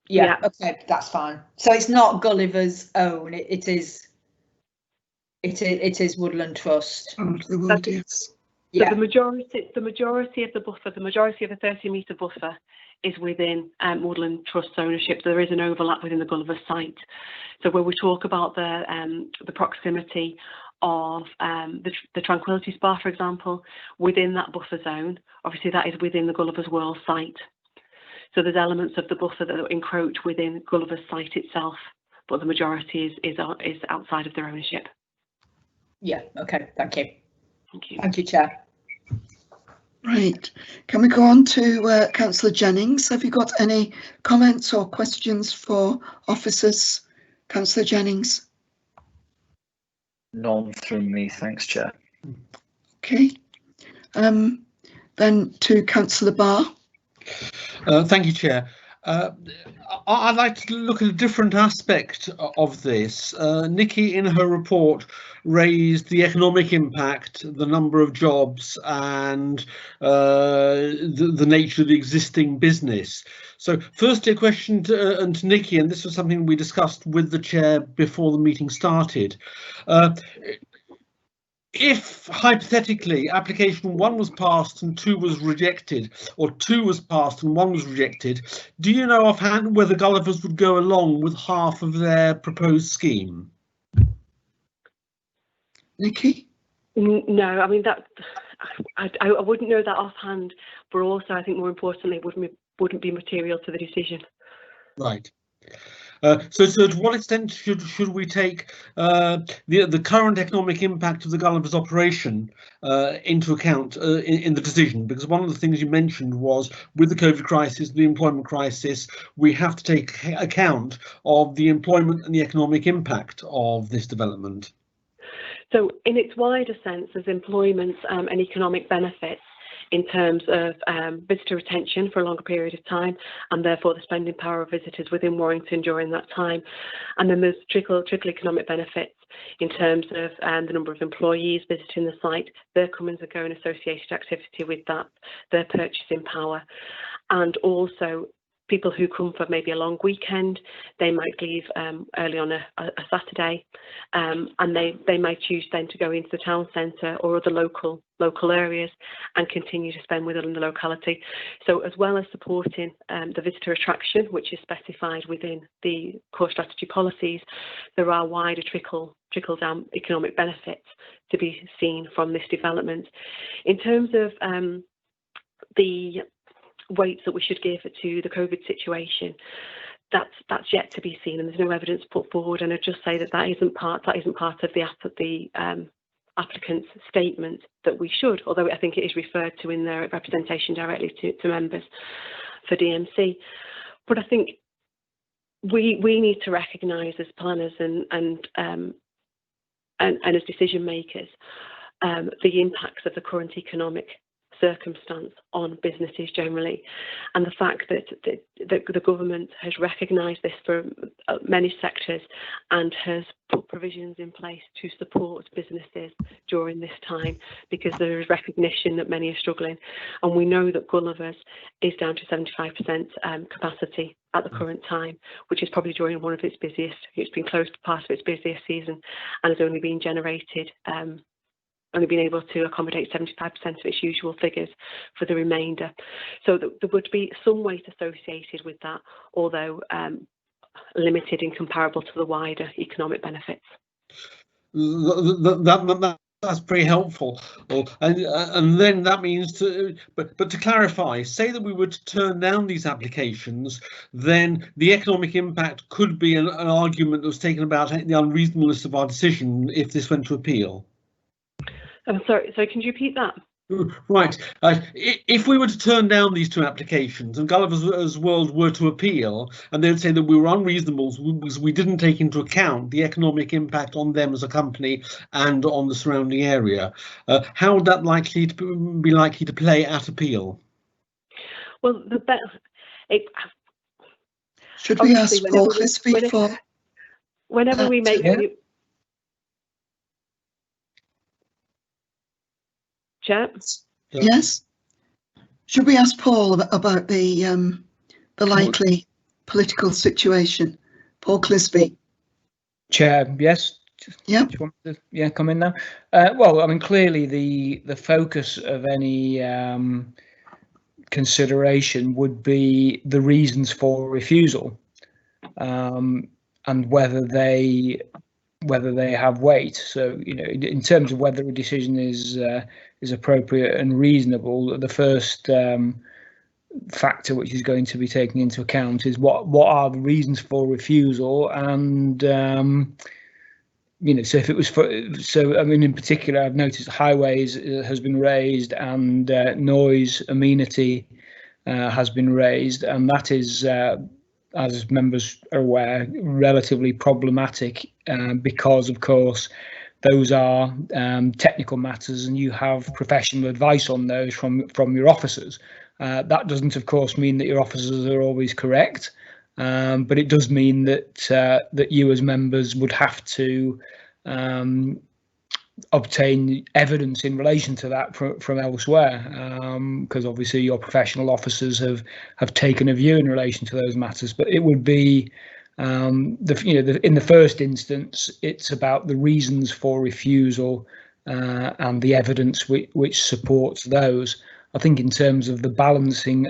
Yeah, okay, that's fine. So it's not Gulliver's own. It is Woodland Trust. Yes. Yeah. So the majority of the buffer, the majority of the 30-metre buffer, is within Woodland Trust's ownership. So there is an overlap within the Gulliver site. So when we talk about the proximity of the Tranquility Spa, for example, within that buffer zone, obviously that is within the Gulliver's World site. So there's elements of the buffer that encroach within Gulliver's site itself, but the majority is outside of their ownership. Yeah, okay, thank you. Thank you. Thank you, Chair. Right, can we go on to Councillor Jennings? Have you got any comments or questions for officers? Councillor Jennings? None from me, thanks, Chair. Okay, then to Councillor Barr. Thank you, Chair. I'd like to look at a different aspect of this. Nikki, in her report, raised the economic impact, the number of jobs, and the nature of the existing business. So, firstly, a question to Nikki, and this was something we discussed with the chair before the meeting started. If, hypothetically, application 1 was passed and 2 was rejected, or 2 was passed and 1 was rejected, do you know offhand whether Gullivers would go along with half of their proposed scheme? Nikki? No, I mean, that I wouldn't know that offhand, but also I think more importantly, it wouldn't be material to the decision. Right. So to what extent should we take the current economic impact of the Gullivers operation into account in the decision? Because one of the things you mentioned was, with the COVID crisis, the employment crisis, we have to take account of the employment and the economic impact of this development. So in its wider sense, there's employment and economic benefits in terms of visitor retention for a longer period of time, and therefore the spending power of visitors within Warrington during that time. And then there's trickle economic benefits in terms of the number of employees visiting the site, their comings and going associated activity with that, their purchasing power, and also people who come for maybe a long weekend. They might leave early on a Saturday, and they might choose then to go into the town centre or other local areas and continue to spend within the locality. So as well as supporting the visitor attraction, which is specified within the core strategy policies, there are wider trickle down economic benefits to be seen from this development. In terms of the weights that we should give to the COVID situation, that's yet to be seen, and there's no evidence put forward. And I'd just say that isn't part of the applicant's statement that we should, although I think it is referred to in their representation directly to members for DMC. But I think we need to recognise as planners and as decision makers the impacts of the current economic circumstance on businesses generally, and the fact that the government has recognised this for many sectors and has put provisions in place to support businesses during this time, because there is recognition that many are struggling, and we know that Gulliver's is down to 75% capacity at the current time, which is probably during one of its busiest. It's been closed to part of its busiest season and has only been generated. Only been able to accommodate 75% of its usual figures for the remainder. So there would be some weight associated with that, although limited and comparable to the wider economic benefits. That's pretty helpful. And then that means but to clarify, say that we were to turn down these applications, then the economic impact could be an argument that was taken about the unreasonableness of our decision if this went to appeal. I'm sorry, can you repeat that? Right. If we were to turn down these two applications and Gulliver's World were to appeal, and they would say that we were unreasonable because we didn't take into account the economic impact on them as a company and on the surrounding area, how would that be likely to play at appeal? Well, should we ask Paul Clisby for? Whenever we make Yes. Should we ask Paul about the likely political situation? Paul Clisby. Chair, yes. Yeah. Do you want to come in now? Well, I mean, clearly the focus of any consideration would be the reasons for refusal, and whether they have weight. So, you know, in terms of whether a decision is appropriate and reasonable, the first factor which is going to be taken into account is what are the reasons for refusal, and you know, so if it was I mean, in particular, I've noticed highways has been raised and noise amenity has been raised, and that is, as members are aware, relatively problematic because, of course, those are technical matters and you have professional advice on those from your officers. That doesn't, of course, mean that your officers are always correct, but it does mean that you as members would have to obtain evidence in relation to that from elsewhere, because obviously your professional officers have taken a view in relation to those matters. But it would be in the first instance, it's about the reasons for refusal and the evidence which supports those. I think in terms of the balancing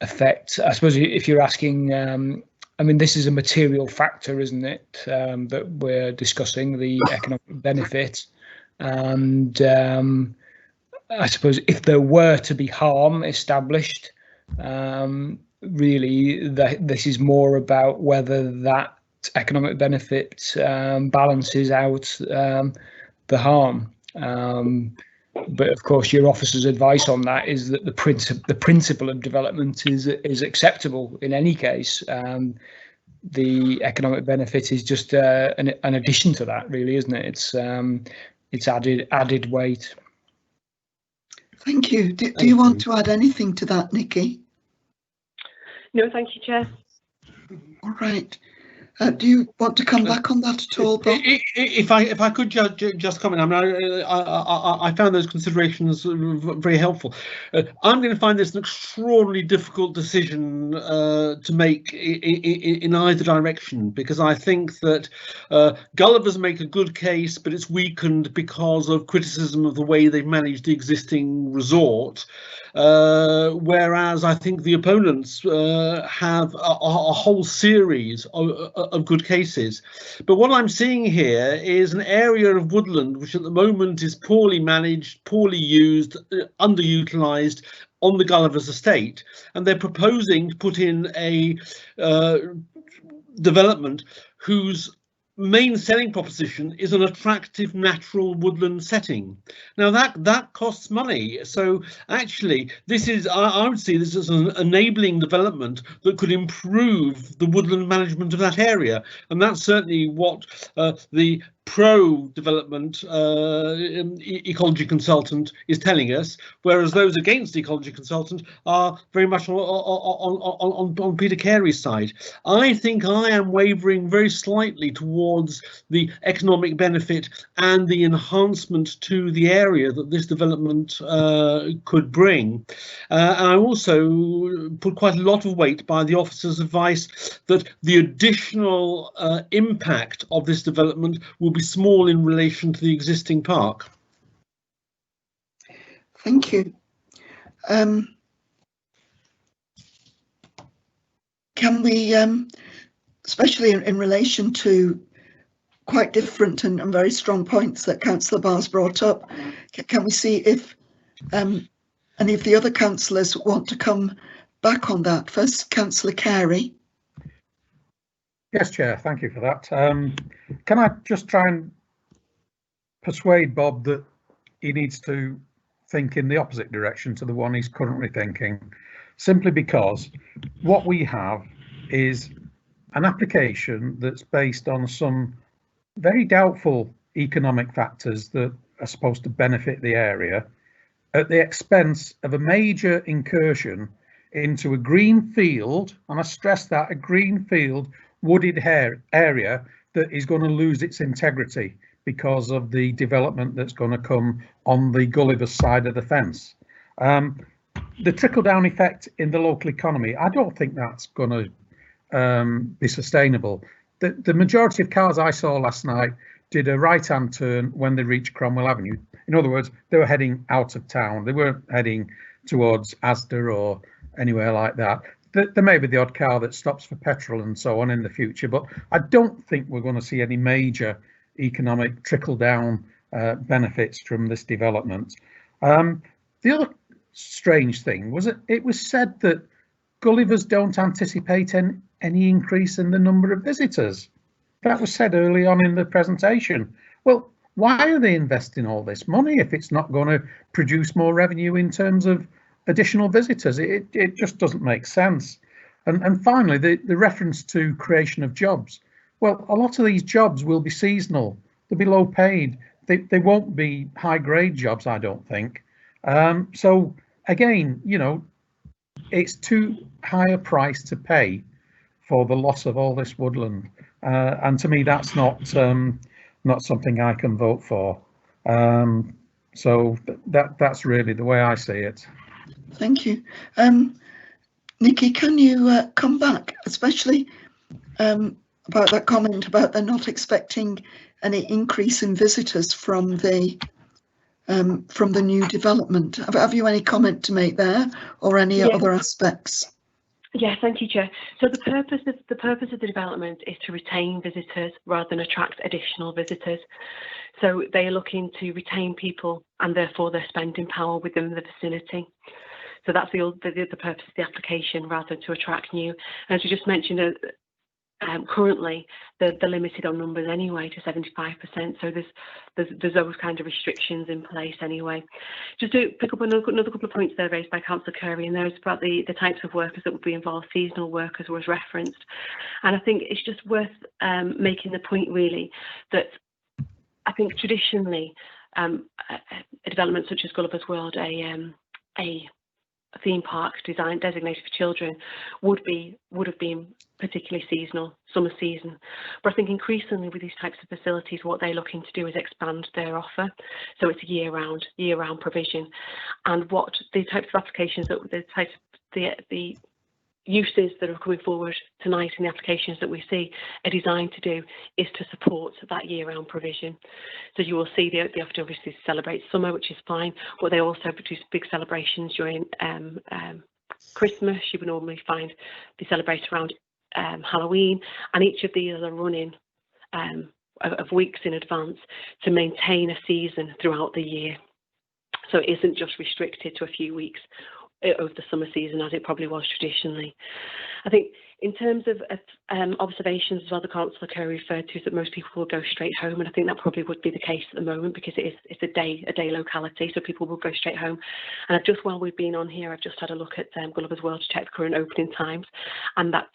effect, I suppose if you're asking, I mean, this is a material factor, isn't it, that we're discussing, the economic benefit. And I suppose if there were to be harm established, really, this is more about whether that economic benefit balances out the harm. But of course, your officer's advice on that is that the principle of development is acceptable in any case. The economic benefit is just an addition to that, really, isn't it? It's added weight. Thank you. Do you want to add anything to that, Nikki? No, thank you, Chair. All right. Do you want to come back on that at all, Bob? If I could just comment, I mean, I found those considerations very helpful. I'm going to find this an extraordinarily difficult decision to make in either direction, because I think that Gulliver's make a good case, but it's weakened because of criticism of the way they've managed the existing resort. Whereas I think the opponents have a whole series of good cases. But what I'm seeing here is an area of woodland which at the moment is poorly managed, poorly used, underutilised on the Gulliver's estate, and they're proposing to put in a development whose main selling proposition is an attractive natural woodland setting. Now that costs money, so actually this is, I would see this as an enabling development that could improve the woodland management of that area, and that's certainly what the pro-development ecology consultant is telling us, whereas those against the ecology consultant are very much on Peter Carey's side. I think I am wavering very slightly towards the economic benefit and the enhancement to the area that this development could bring. And I also put quite a lot of weight by the officer's advice that the additional impact of this development will be small in relation to the existing park. Thank you. Can we, especially in relation to quite different and very strong points that Councillor Barr's brought up, can we see if any of the other councillors want to come back on that? First, Councillor Carey. Yes, Chair, thank you for that. Can I just try and persuade Bob that he needs to think in the opposite direction to the one he's currently thinking, simply because what we have is an application that's based on some very doubtful economic factors that are supposed to benefit the area at the expense of a major incursion into a green field, and I stress that, a green field wooded area that is going to lose its integrity because of the development that's going to come on the Gulliver's side of the fence. The trickle-down effect in the local economy, I don't think that's going to be sustainable. The majority of cars I saw last night did a right-hand turn when they reached Cromwell Avenue. In other words, they were heading out of town. They weren't heading towards Asda or anywhere like that. There may be the odd car that stops for petrol and so on in the future, but I don't think we're going to see any major economic trickle-down benefits from this development. The other strange thing was that it was said that Gullivers don't anticipate any increase in the number of visitors. That was said early on in the presentation. Well, why are they investing all this money if it's not going to produce more revenue in terms of additional visitors? It just doesn't make sense. And finally, the reference to creation of jobs. Well, a lot of these jobs will be seasonal. They'll be low paid. They won't be high grade jobs, I don't think. So again, you know, it's too high a price to pay for the loss of all this woodland. And to me, that's not something I can vote for. So that's really the way I see it. Thank you. Nikki, can you come back, especially about that comment about they're not expecting any increase in visitors from the new development? Have you any comment to make there, or any other aspects? Yes, thank you, Chair. So the purpose of the development is to retain visitors rather than attract additional visitors. So they are looking to retain people and therefore their spending power within the vicinity. So that's the purpose of the application rather than to attract new. And as you just mentioned, currently they're limited on numbers anyway to 75%. So there's those kind of restrictions in place anyway. Just to pick up another couple of points there raised by Councillor Curry, and there's about the types of workers that would be involved. Seasonal workers was referenced, and I think it's just worth making the point really that I think traditionally a development such as Gulliver's World, a theme park designated for children would have been particularly seasonal, summer season. But I think increasingly with these types of facilities, what they're looking to do is expand their offer. So it's a year-round provision. And what the types of applications that the uses that are coming forward tonight in the applications that we see are designed to do is to support that year-round provision. So you will see they often obviously celebrate summer, which is fine, but they also produce big celebrations during Christmas. You would normally find they celebrate around Halloween, and each of these are running of weeks in advance to maintain a season throughout the year. So it isn't just restricted to a few weeks of the summer season as it probably was traditionally. I think In terms of observations as well, the councillor Kerry referred to is that most people will go straight home, and I think that probably would be the case at the moment because it's a day locality, so people will go straight home. And I've just, while we've been on here, I've just had a look at Gulliver's World to check the current opening times, and that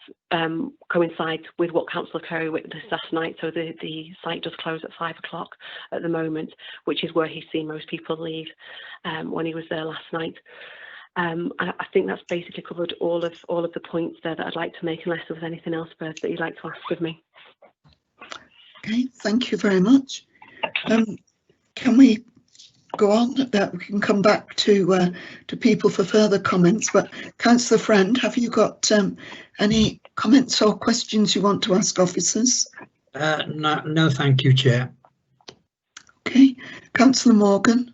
coincides with what Councillor Kerry witnessed last night. So the site does close at 5 o'clock at the moment, which is where he's seen most people leave when he was there last night. I think that's basically covered all of the points there that I'd like to make, unless there was anything else first that you'd like to ask of me. Okay, thank you very much. Can we go on? That we can come back to people for further comments. But Councillor Friend, have you got any comments or questions you want to ask officers? No, thank you, Chair. Okay, Councillor Morgan.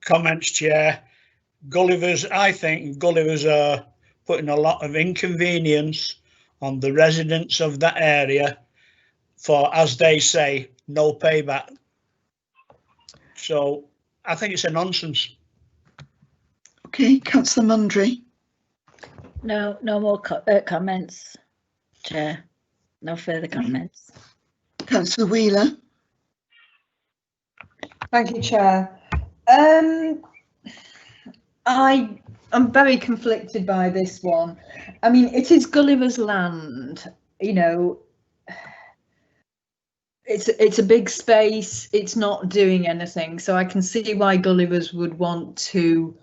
Comments, Chair. I think Gullivers are putting a lot of inconvenience on the residents of that area for, as they say, no payback. So I think it's a nonsense. Okay, Councillor Mundry. No more comments, Chair. No further comments. Councillor Wheeler. Thank you, Chair. I'm very conflicted by this one. I mean, it is Gulliver's land, you know. It's a big space. It's not doing anything, so I can see why Gulliver's would want to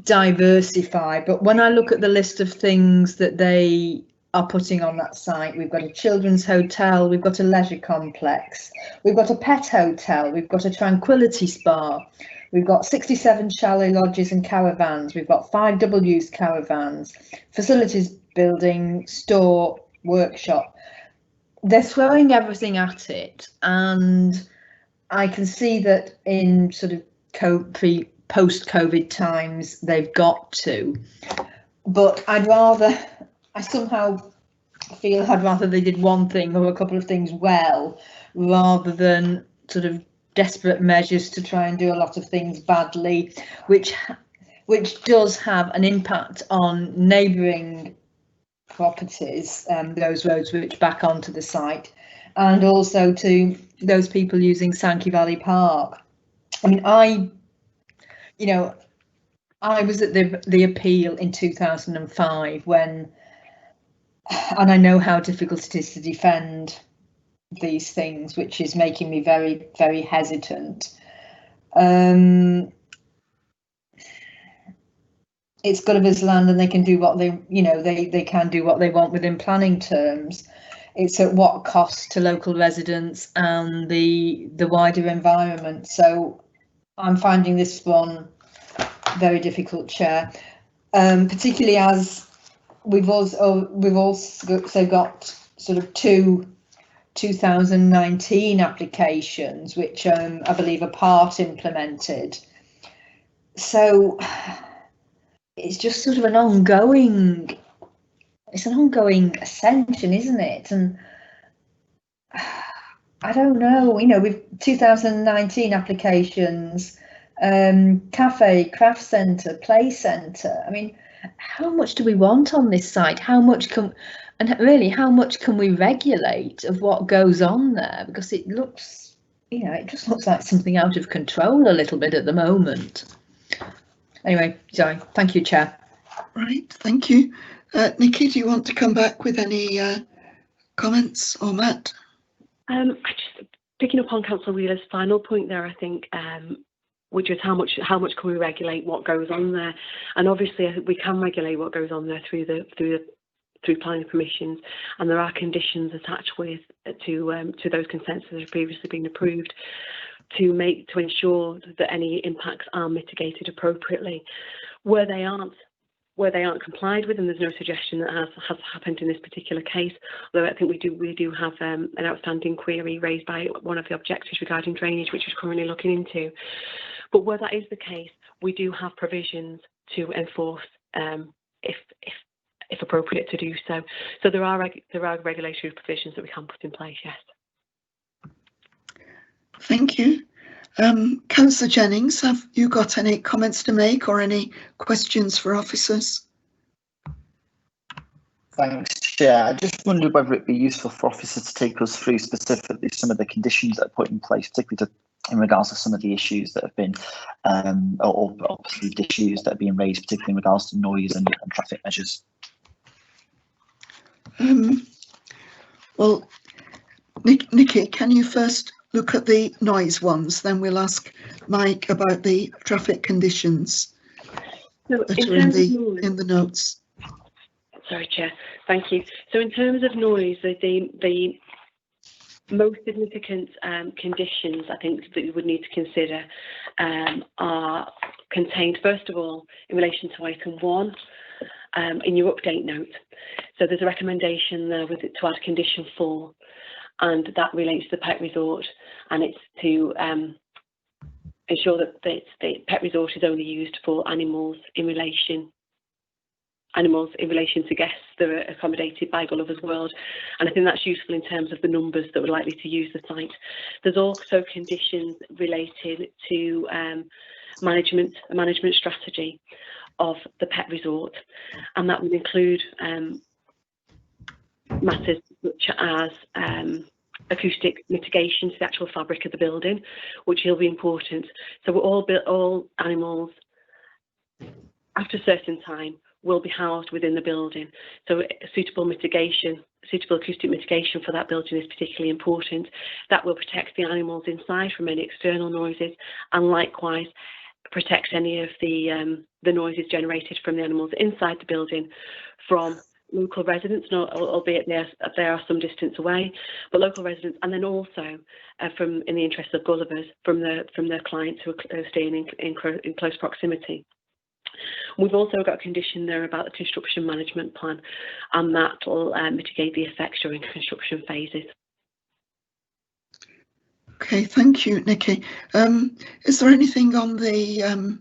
diversify. But when I look at the list of things that they are putting on that site, we've got a children's hotel, we've got a leisure complex, we've got a pet hotel, we've got a tranquility spa, we've got 67 chalet lodges and caravans, we've got 5 double-use caravans, facilities building, store, workshop. They're throwing everything at it, and I can see that in sort of post-COVID times they've got to, but I somehow feel I'd rather they did one thing or a couple of things well, rather than sort of desperate measures to try and do a lot of things badly, which does have an impact on neighbouring properties, those roads which back onto the site, and also to those people using Sankey Valley Park. I mean, I was at the appeal in 2005 when, and I know how difficult it is to defend these things, which is making me very, very hesitant. It's Gulliver's land, and they can do what they can do what they want within planning terms. It's at what cost to local residents and the wider environment. So I'm finding this one very difficult, Chair, particularly as we've also got sort of 2019 applications, which I believe are part implemented. So it's just sort of an ongoing ascension, isn't it? And I don't know, with 2019 applications, cafe, craft centre, play centre. I mean, how much do we want on this site? How much can we regulate of what goes on there? Because it looks, it just looks like something out of control a little bit at the moment. Anyway, sorry. Thank you, Chair. Right, thank you. Nikki, do you want to come back with any comments, or Matt? Just picking up on Councillor Wheeler's final point there, I think, which is how much can we regulate what goes on there? And obviously, I think we can regulate what goes on there through planning permissions, and there are conditions attached to those consents that have previously been approved to ensure that any impacts are mitigated appropriately. Where they aren't complied with, and there's no suggestion that has happened in this particular case, although I think we do have an outstanding query raised by one of the objectors regarding drainage, which is currently looking into. But where that is the case, we do have provisions to enforce if appropriate to do so. So there are regulatory provisions that we can put in place, yes. Thank you. Councillor Jennings, have you got any comments to make or any questions for officers? Thanks, Chair. I just wondered whether it'd be useful for officers to take us through specifically some of the conditions that are put in place, particularly in regards to some of the issues that have been, or perceived issues that are being raised, particularly in regards to noise and traffic measures. Well, Nikki, can you first look at the noise ones, then we'll ask Mike about the traffic conditions that are in the notes. Sorry, Chair. Thank you. So in terms of noise, the most significant conditions I think that you would need to consider are contained, first of all, in relation to item 1 in your update note. So there's a recommendation there to add condition 4, and that relates to the pet resort, and it's to ensure that the pet resort is only used for animals in relation to guests that are accommodated by Gulliver's World, and I think that's useful in terms of the numbers that were likely to use the site. There's also conditions related to a management strategy of the pet resort, and that would include matters such as acoustic mitigation to the actual fabric of the building, which will be important. So all animals after a certain time will be housed within the building. So suitable acoustic mitigation for that building is particularly important. That will protect the animals inside from any external noises, and likewise protects any of the noises generated from the animals inside the building from local residents, albeit they are some distance away, but local residents, and then also from, in the interest of Gullivers, from their clients who are staying in close proximity. We've also got a condition there about the construction management plan, and that will mitigate the effects during construction phases. Okay, thank you, Nikki. Is there anything on the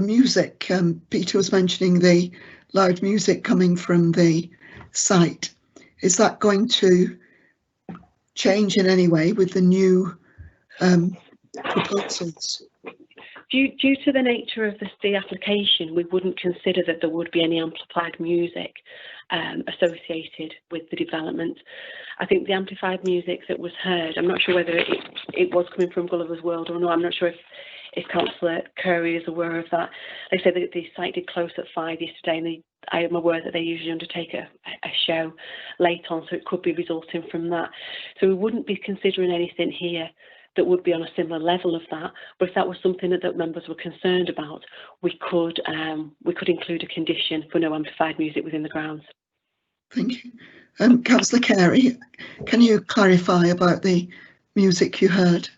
music? Peter was mentioning the loud music coming from the site. Is that going to change in any way with the new proposals? Due to the nature of the application, we wouldn't consider that there would be any amplified music associated with the development. I think the amplified music that was heard, I'm not sure whether it was coming from Gulliver's World or not. I'm not sure if Councillor Curry is aware of that. They said that the site did close at 5 yesterday, and I am aware that they usually undertake a show late on, so it could be resulting from that. So we wouldn't be considering anything here that would be on a similar level of that, but if that was something that members were concerned about, we could include a condition for no amplified music within the grounds. Thank you. Councillor Carey, can you clarify about the music you heard?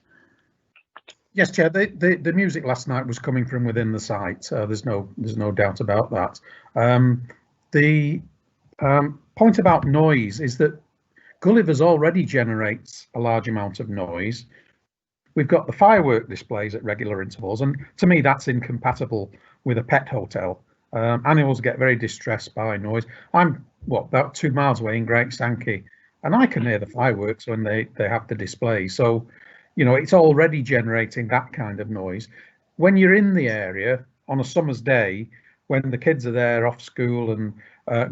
Yes, Chair. The music last night was coming from within the site. There's no doubt about that. The point about noise is that Gulliver's already generates a large amount of noise. We've got the firework displays at regular intervals, and to me that's incompatible with a pet hotel. Animals get very distressed by noise. I'm about 2 miles away in Great Sankey, and I can hear the fireworks when they have the display. So, you know, it's already generating that kind of noise. When you're in the area on a summer's day, when the kids are there off school and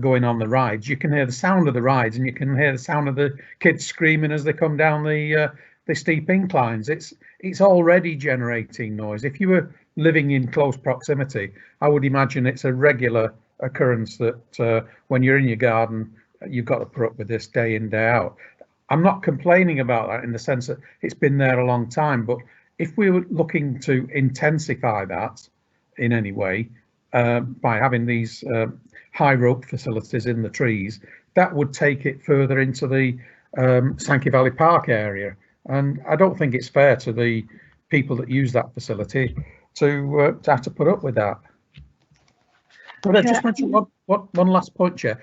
going on the rides, you can hear the sound of the rides, and you can hear the sound of the kids screaming as they come down the steep inclines. It's already generating noise. If you were living in close proximity, I would imagine it's a regular occurrence that when you're in your garden, you've got to put up with this day in, day out. I'm not complaining about that in the sense that it's been there a long time, but if we were looking to intensify that in any way by having these high rope facilities in the trees, that would take it further into the Sankey Valley Park area. And I don't think it's fair to the people that use that facility to have to put up with that. But I just mentioned one last point, Chair.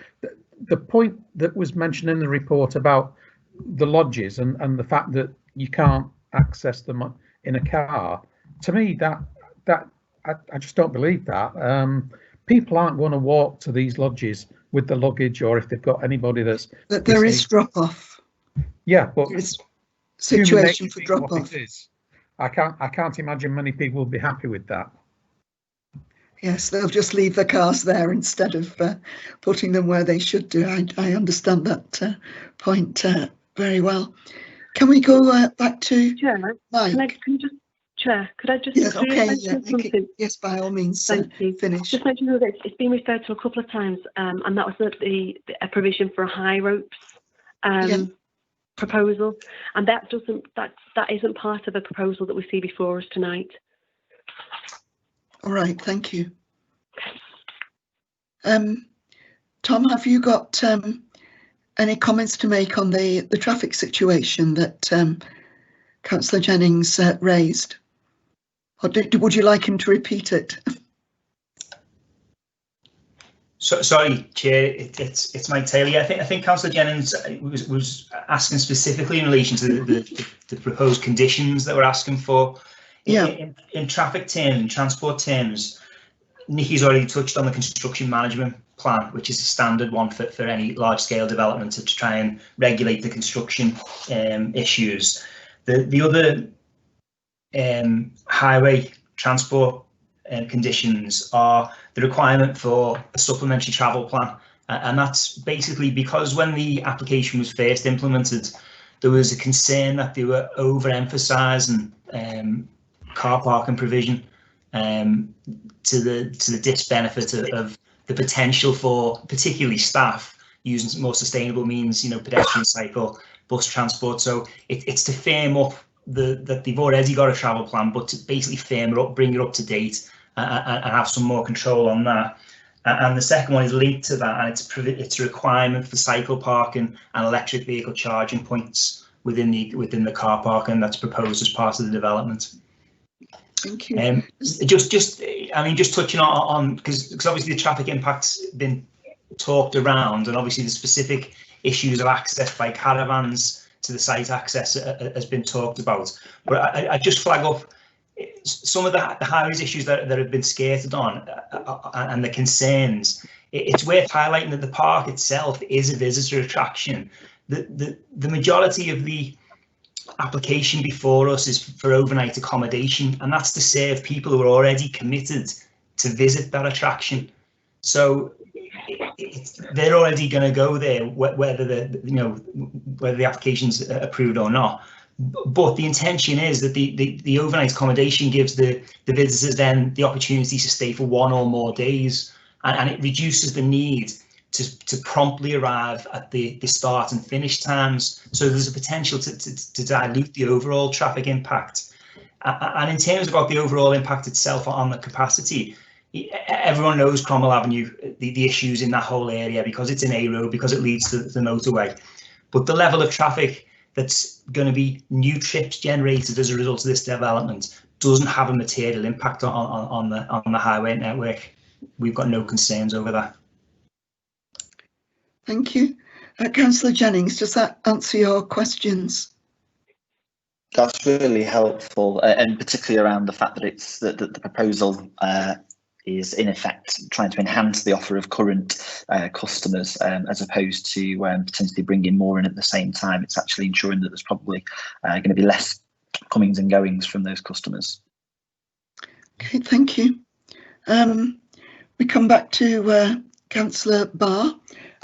The point that was mentioned in the report about the lodges and the fact that you can't access them in a car. To me, I just don't believe that. People aren't going to walk to these lodges with the luggage, or if they've got anybody that's. There is drop off. Yeah, but it's situation for drop off. I can't imagine many people will be happy with that. Yes, they'll just leave the cars there instead of putting them where they should do. I understand that point very well. Can we go back to Chair, Mike? Could I just Yes, okay, something? Yes, by all means, Thank you. finish. Just mention that it's been referred to a couple of times, and that was a provision for a high ropes proposal, and that isn't part of the proposal that we see before us tonight. All right, thank you. Tom, have you got any comments to make on the traffic situation that Councillor Jennings raised? Or would you like him to repeat it? So, sorry, Chair, it's Mike Taylor. I think Councillor Jennings was asking specifically in relation to the proposed conditions that we're asking for. In traffic terms, in transport terms, Nikki's already touched on the construction management plan, which is a standard one for any large-scale development to try and regulate the construction issues. The other highway transport conditions are the requirement for a supplementary travel plan, and that's basically because when the application was first implemented, there was a concern that they were overemphasising car parking provision to the disbenefit of the potential for particularly staff using more sustainable means, pedestrian, cycle, bus transport. So it's to firm up that they've already got a travel plan, but to basically firm it up, bring it up to date, and have some more control on that. And the second one is linked to that, and it's a requirement for cycle parking and electric vehicle charging points within the car park, and that's proposed as part of the development. Thank you. Just touching on because obviously the traffic impact's been talked around, and obviously the specific issues of access by caravans to the site access has been talked about. But I just flag up some of the highways issues that have been skated on and the concerns. It's worth highlighting that the park itself is a visitor attraction. The majority of the application before us is for overnight accommodation, and that's to serve people who are already committed to visit that attraction. So they're already going to go there, whether the application's approved or not. But the intention is that the overnight accommodation gives the visitors then the opportunity to stay for one or more days, and it reduces the need to promptly arrive at the start and finish times. So there's a potential to dilute the overall traffic impact. And in terms of the overall impact itself on the capacity, everyone knows Cromwell Avenue, the issues in that whole area, because it's an A road, because it leads to the motorway. But the level of traffic that's going to be new trips generated as a result of this development doesn't have a material impact on the highway network. We've got no concerns over that. Thank you. Councillor Jennings, does that answer your questions? That's really helpful, and particularly around the fact that it's that the proposal is in effect trying to enhance the offer of current customers, as opposed to potentially bringing more in at the same time. It's actually ensuring that there's probably going to be less comings and goings from those customers. Okay, thank you. We come back to Councillor Barr.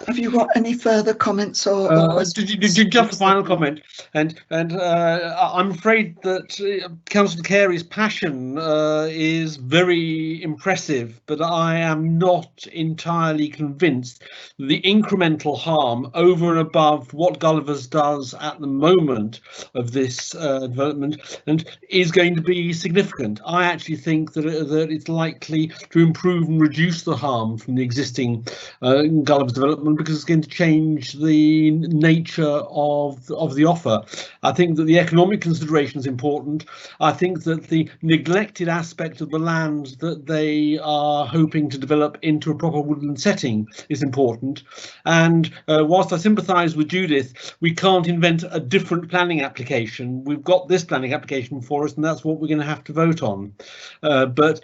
Have you got any further comments or just a final comment? And I'm afraid that Councillor Carey's passion is very impressive, but I am not entirely convinced the incremental harm over and above what Gulliver's does at the moment of this development and is going to be significant. I actually think that it's likely to improve and reduce the harm from the existing Gulliver's development, because it's going to change the nature of the offer. I think that the economic consideration is important. I think that the neglected aspect of the land that they are hoping to develop into a proper woodland setting is important. And whilst I sympathise with Judith, we can't invent a different planning application. We've got this planning application for us, and that's what we're going to have to vote on. But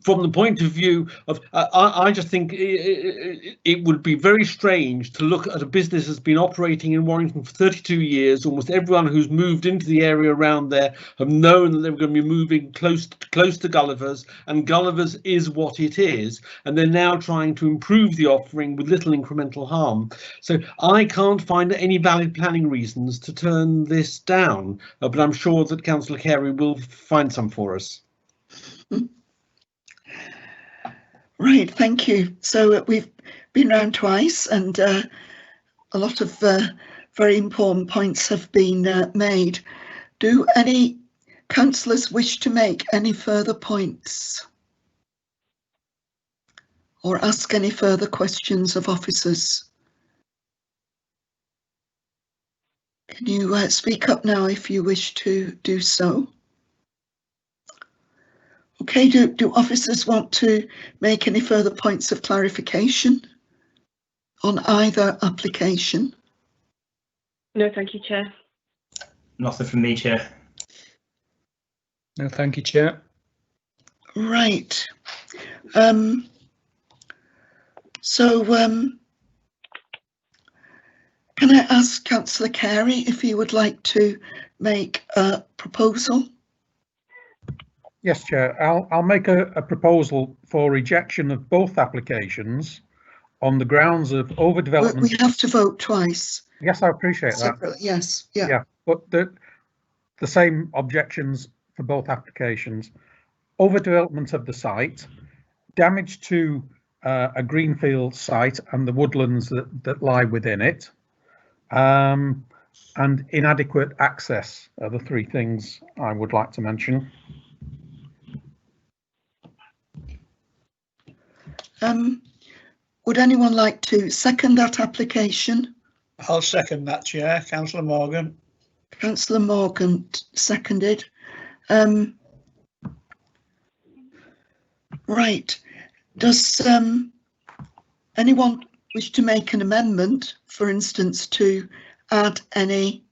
from the point of view of, I just think it would be very strange to look at a business that's been operating in Warrington for 32 years. Almost everyone who's moved into the area around there have known that they were going to be moving close to Gulliver's, and Gulliver's is what it is. And they're now trying to improve the offering with little incremental harm. So I can't find any valid planning reasons to turn this down, but I'm sure that Councillor Carey will find some for us. Right, thank you. So we've been round twice, and a lot of very important points have been made. Do any councillors wish to make any further points or ask any further questions of officers? Can you speak up now if you wish to do so? Okay, do officers want to make any further points of clarification on either application? No, thank you, Chair. Nothing from me, Chair. No, thank you, Chair. Right. Can I ask Councillor Carey if he would like to make a proposal? Yes, Chair. I'll make a proposal for rejection of both applications on the grounds of overdevelopment. We have to vote twice. Yes, I appreciate Separately, that. yes, yeah. Yeah, but the same objections for both applications. Overdevelopment of the site, damage to a greenfield site and the woodlands that lie within it, and inadequate access are the three things I would like to mention. Would anyone like to second that application? I'll second that, Chair. Councillor Morgan. Councillor Morgan seconded. Right. Does anyone wish to make an amendment, for instance, to add any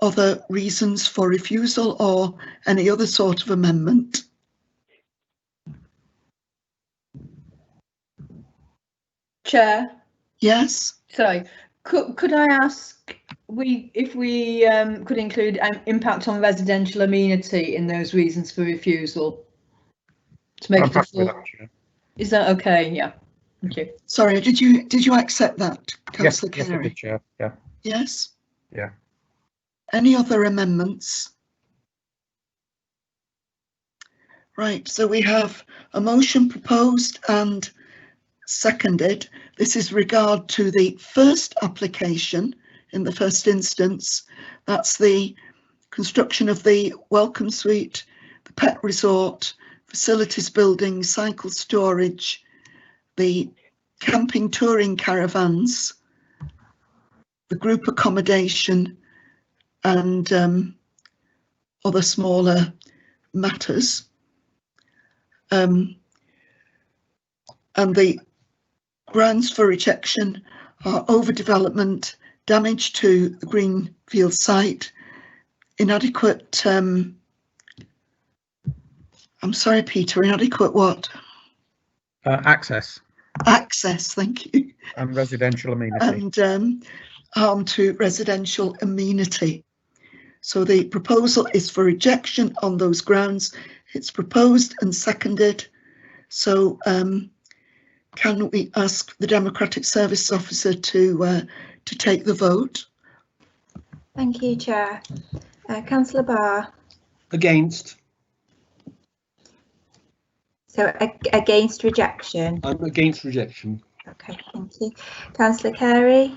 other reasons for refusal or any other sort of amendment? Chair. Yes. Sorry, could I ask if we could include impact on residential amenity in those reasons for refusal? To make it full. Is that okay? Yeah. Thank you. Sorry, did you accept that, Councillor Yes, Carey? I did, Chair. Yeah. Yes. Yeah. Any other amendments? Right, so we have a motion proposed and seconded. This is regard to the first application in the first instance. That's the construction of the welcome suite, the pet resort, facilities building, cycle storage, the camping touring caravans, the group accommodation, and other smaller matters. And the grounds for rejection are overdevelopment, damage to the greenfield site, inadequate, I'm sorry, Peter, inadequate what? Access. Access, thank you. And residential amenity. And harm to residential amenity. So the proposal is for rejection on those grounds. It's proposed and seconded. So can we ask the Democratic Service Officer to take the vote? Thank you, Chair. Councillor Barr. Against. So against rejection. I'm against rejection. Okay, thank you. Councillor Carey.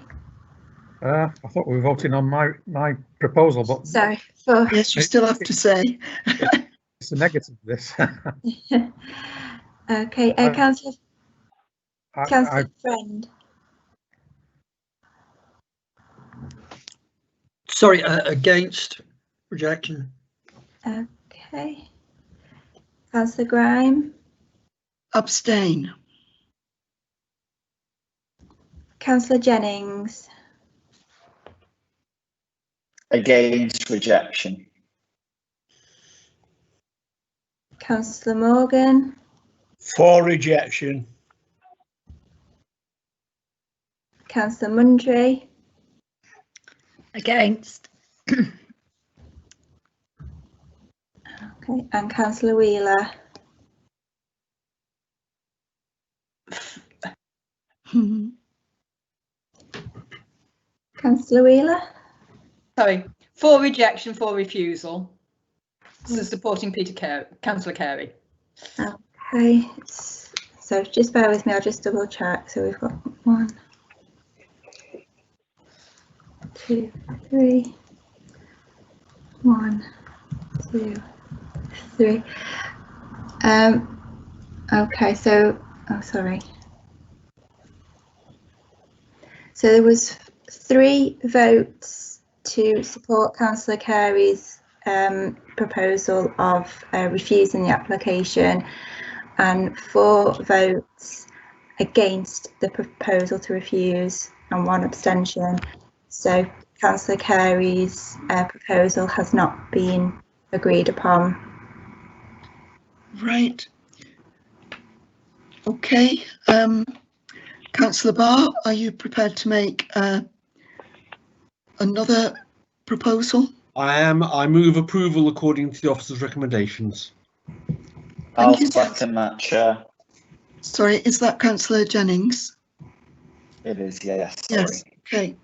I thought we were voting on my proposal, but sorry. For yes, you still have to say. It's a negative. This. Okay, Councillor Friend. Sorry, against rejection. Okay. Councillor Grime. Abstain. Councillor Jennings. Against rejection. Councillor Morgan. For rejection. Councillor Mundry. Against. Okay, and Councillor Wheeler. Councillor Wheeler. Sorry, for rejection, for refusal. So supporting Peter Carey, Councillor Carey. Okay, so just bear with me, I'll just double check. So we've got 1, 2, 3. 1, 2, 3. Okay, so, oh, sorry. So there was 3 votes to support Councillor Carey's proposal of refusing the application, and 4 votes against the proposal to refuse and 1 abstention. So Councillor Carey's proposal has not been agreed upon. Right. Okay. Councillor Barr, are you prepared to make another proposal? I am. I move approval according to the officer's recommendations. I'll second that, Chair. Sorry, is that Councillor Jennings? It is, yes. Yes, okay.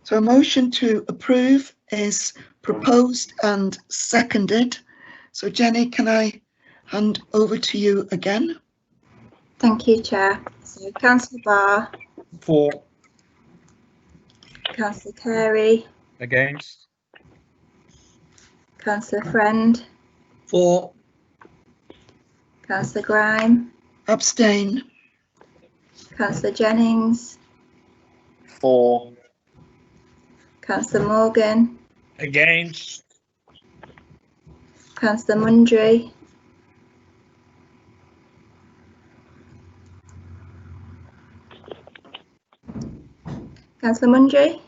So a motion to approve is proposed and seconded. So Jenny, can I hand over to you again? Thank you, Chair. So Councillor Barr. For. Councillor Carey. Against. Councillor Friend. For. Councillor Grime. Abstain. Councillor Jennings. For. Councillor Morgan. Against. Councillor Mundry. Councillor Mundry.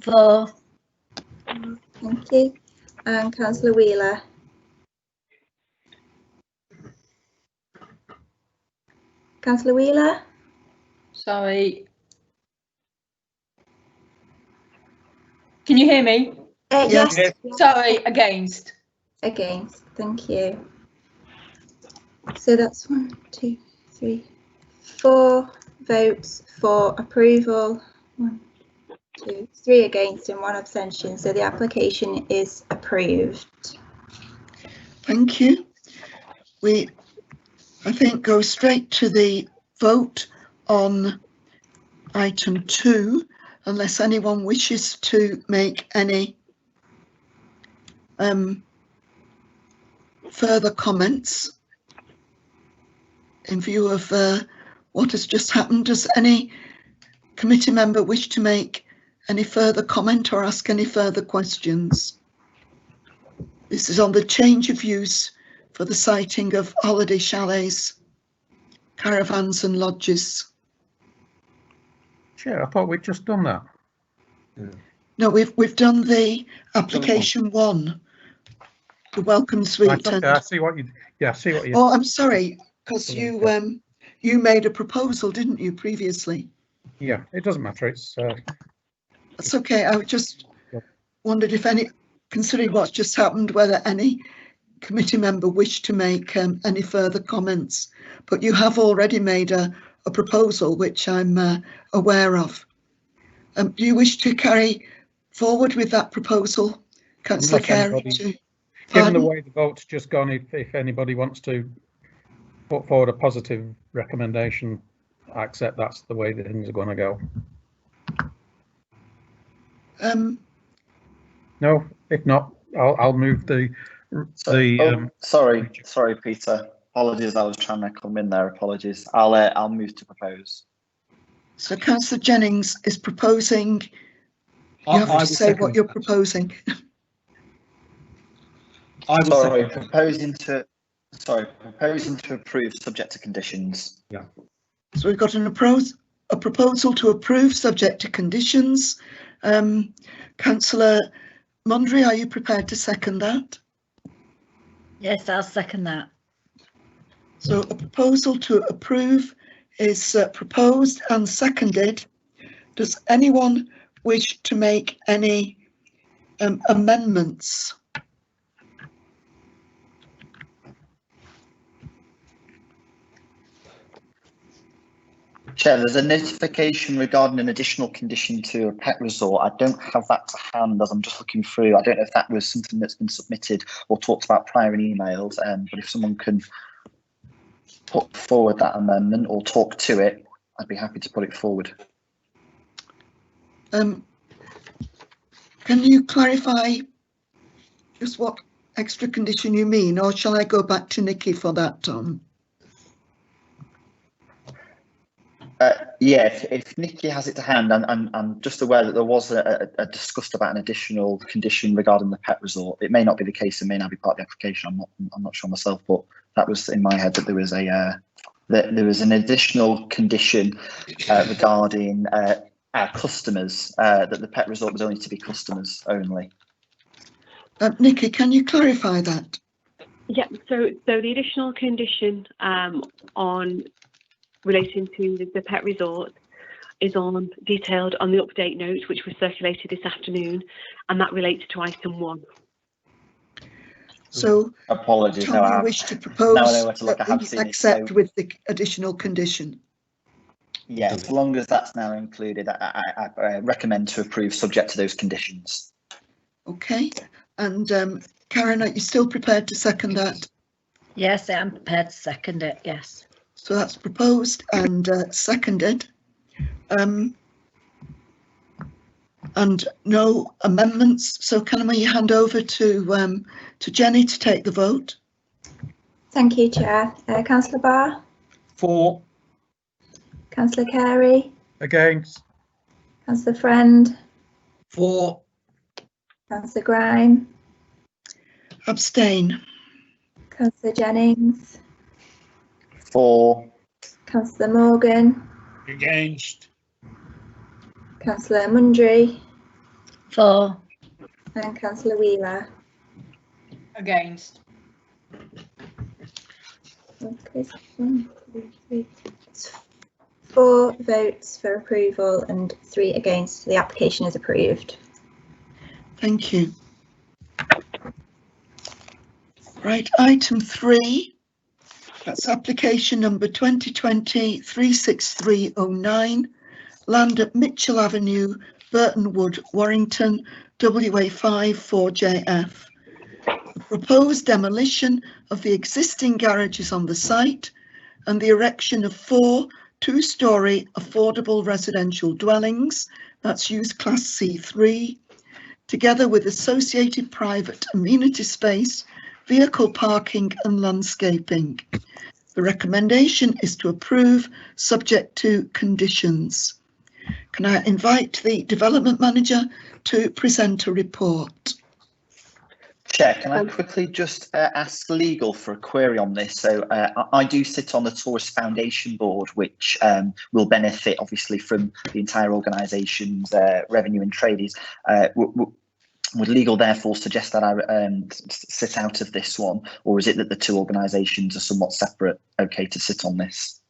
For. Thank you. And Councillor Wheeler. Councillor Wheeler. Sorry. Can you hear me? Yes. Sorry, against. Against. Thank you. So that's 1, 2, 3, 4 votes for approval. 1, 2, 3 against and 1 abstention. So the application is approved. Thank you. We, I think, go straight to the vote on item 2, unless anyone wishes to make any further comments in view of what has just happened. Does any committee member wish to make any further comment or ask any further questions? This is on the change of use for the siting of holiday chalets, caravans and lodges. Chair, I thought we'd just done that. Yeah. No, we've done the application 1, the welcome suite. Right, okay, I see what you. Yeah, I see what you. Oh, I'm sorry, because you made a proposal, didn't you, previously? Yeah, it doesn't matter. It's. That's okay. I just wondered if any, considering what's just happened, whether any committee member wished to make any further comments. But you have already made a proposal, which I'm aware of. Do you wish to carry forward with that proposal, Councillor Carey? Given the way the vote's just gone, if anybody wants to put forward a positive recommendation, I accept that's the way that things are going to go. No, if not, I'll move the. Sorry, Peter. Apologies, I was trying to come in there. Apologies. I'll move to propose. So Councillor Jennings is proposing. You have to say what you're proposing. Proposing to approve subject to conditions. Yeah. So we've got a proposal to approve subject to conditions. Councillor Mundry, are you prepared to second that? Yes, I'll second that. So a proposal to approve is proposed and seconded. Does anyone wish to make any amendments? Chair, there's a notification regarding an additional condition to a pet resort. I don't have that to hand as I'm just looking through. I don't know if that was something that's been submitted or talked about prior in emails, but if someone can put forward that amendment or talk to it, I'd be happy to put it forward. Can you clarify just what extra condition you mean, or shall I go back to Nikki for that, Tom? Yeah, if Nikki has it to hand, I'm just aware that there was a discussed about an additional condition regarding the pet resort. It may not be the case and may not be part of the application. I'm not sure myself, but that was in my head that there was an additional condition regarding our customers, that the pet resort was only to be customers only. Nikki, can you clarify that? Yeah, so the additional condition on relating to the pet resort is detailed on the update note, which was circulated this afternoon, and that relates to item 1. So, apologies. Tom, no, you wish to propose that we accept with the additional condition? Yeah, as long as that's now included, I recommend to approve subject to those conditions. Okay, and Karen, are you still prepared to second that? Yes, I'm prepared to second it, yes. So that's proposed and seconded. And no amendments. So can we hand over to Jenny to take the vote? Thank you, Chair. Councillor Barr? For. Councillor Carey? Against. Councillor Friend? For. Councillor Grime? Abstain. Councillor Jennings? For. Councillor Morgan? Against. Councillor Mundry? For. And Councillor Wheeler? Against. Okay, so 1, 2, 3. It's 4 votes for approval and 3 against. The application is approved. Thank you. Right, item 3. That's application number 2020-36309, land at Mitchell Avenue, Burton Wood, Warrington, WA5 4JF. The proposed demolition of the existing garages on the site and the erection of 4 two-storey affordable residential dwellings, that's used class C3, together with associated private amenity space, vehicle parking and landscaping. The recommendation is to approve subject to conditions. Can I invite the development manager to present a report? Chair, can I quickly just ask legal for a query on this? So I do sit on the Tourist Foundation Board, which will benefit obviously from the entire organisation's revenue and tradies. Would legal therefore suggest that I sit out of this one, or is it that the two organisations are somewhat separate? Okay, to sit on this.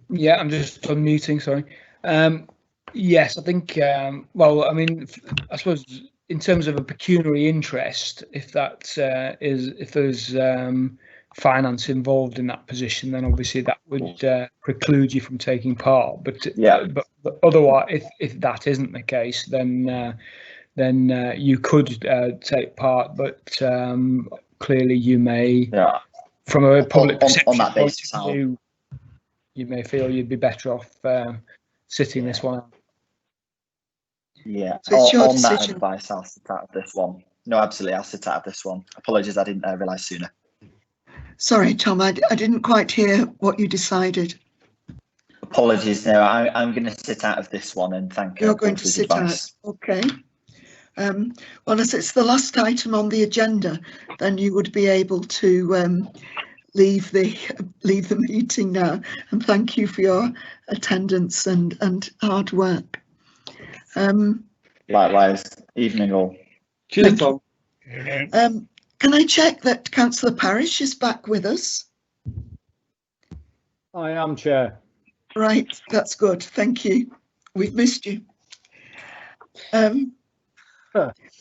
Yeah, I'm just unmuting, sorry. Yes, I think, well, I mean, I suppose in terms of a pecuniary interest, if that if there's finance involved in that position, then obviously that would preclude you from taking part. But yeah, but otherwise, if that isn't the case, then you could take part. But clearly, you may, from a public perception on that basis, point of view, you may feel you'd be better off sitting this one out. Yeah, so it's your on decision. That advice, I'll sit out of this one. No, absolutely, I'll sit out of this one. Apologies, I didn't realise sooner. Sorry, Tom, I didn't quite hear what you decided. Apologies, no, I'm going to sit out of this one and thank you. You're going to sit out, okay. Well, as it's the last item on the agenda, then you would be able to leave the meeting now, and thank you for your attendance and hard work. Likewise, evening all. Cheers, Tom. Can I check that Councillor Parish is back with us? I am, Chair. Right, that's good. Thank you. We've missed you.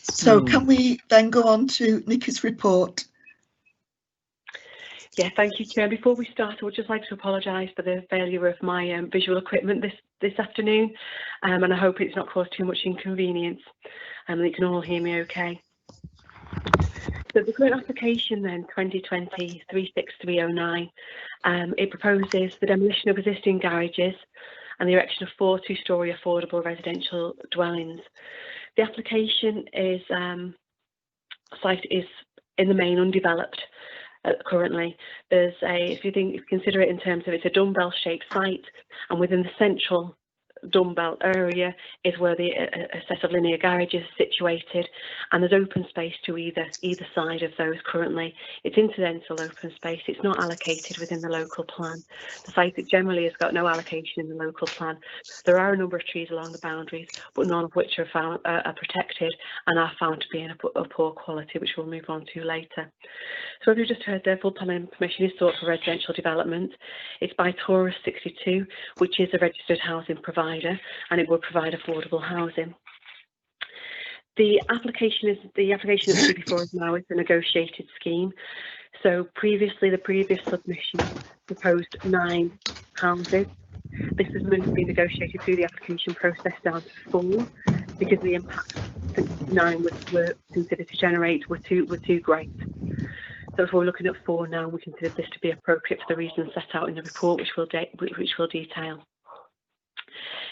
So can we then go on to Nikki's report? Yeah, thank you, Chair. Before we start, I would just like to apologise for the failure of my visual equipment this afternoon, and I hope it's not caused too much inconvenience, and you can all hear me okay. So the current application then, 2020-36309, it proposes the demolition of existing garages and the erection of 4 two-storey affordable residential dwellings. The application is site is in the main undeveloped currently. There's if you consider it in terms of it's a dumbbell shaped site, and within the central dumbbell area is where a set of linear garages are situated, and there's open space to either side of those currently. It's incidental open space, it's not allocated within the local plan. The site generally has got no allocation in the local plan. There are a number of trees along the boundaries, but none of which are protected and are found to be in a poor quality, which we'll move on to later. So as we just heard there, full planning permission is sought for residential development. It's by Taurus 62, which is a registered housing provider, and it will provide affordable housing. The application that's due before us now is a negotiated scheme. So previously, the previous submission proposed 9 houses. This has been negotiated through the application process down to 4 because the impact that 9 were considered to generate were too great. So if we're looking at 4 now, we consider this to be appropriate for the reasons set out in the report, which we'll detail.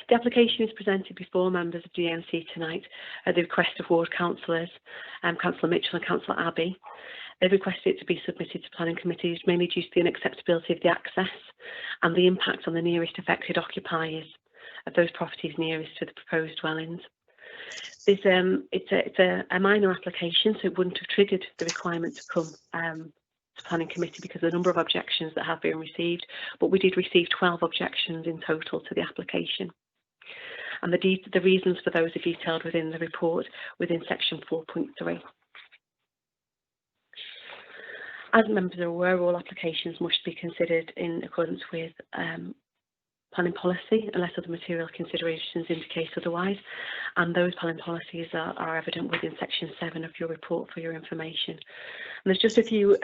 The application is presented before members of DNC tonight at the request of ward councillors, Councillor Mitchell and Councillor Abbey. They've requested it to be submitted to planning committees mainly due to the unacceptability of the access and the impact on the nearest affected occupiers of those properties nearest to the proposed dwellings. It's a minor application, so it wouldn't have triggered the requirement to come to planning committee because of the number of objections that have been received, but we did receive 12 objections in total to the application. And the reasons for those are detailed within the report within section 4.3. As members are aware, all applications must be considered in accordance with planning policy unless other material considerations indicate otherwise, and those planning policies are evident within section 7 of your report for your information. And there's just a few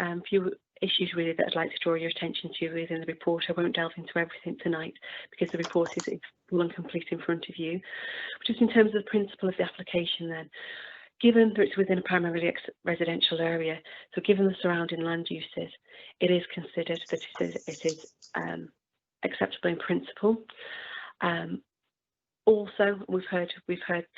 issues really that I'd like to draw your attention to within the report. I won't delve into everything tonight because the report is full and complete in front of you. But just in terms of the principle of the application then, given that it's within a primarily residential area, so given the surrounding land uses, it is considered that it is acceptable in principle. Also, we've heard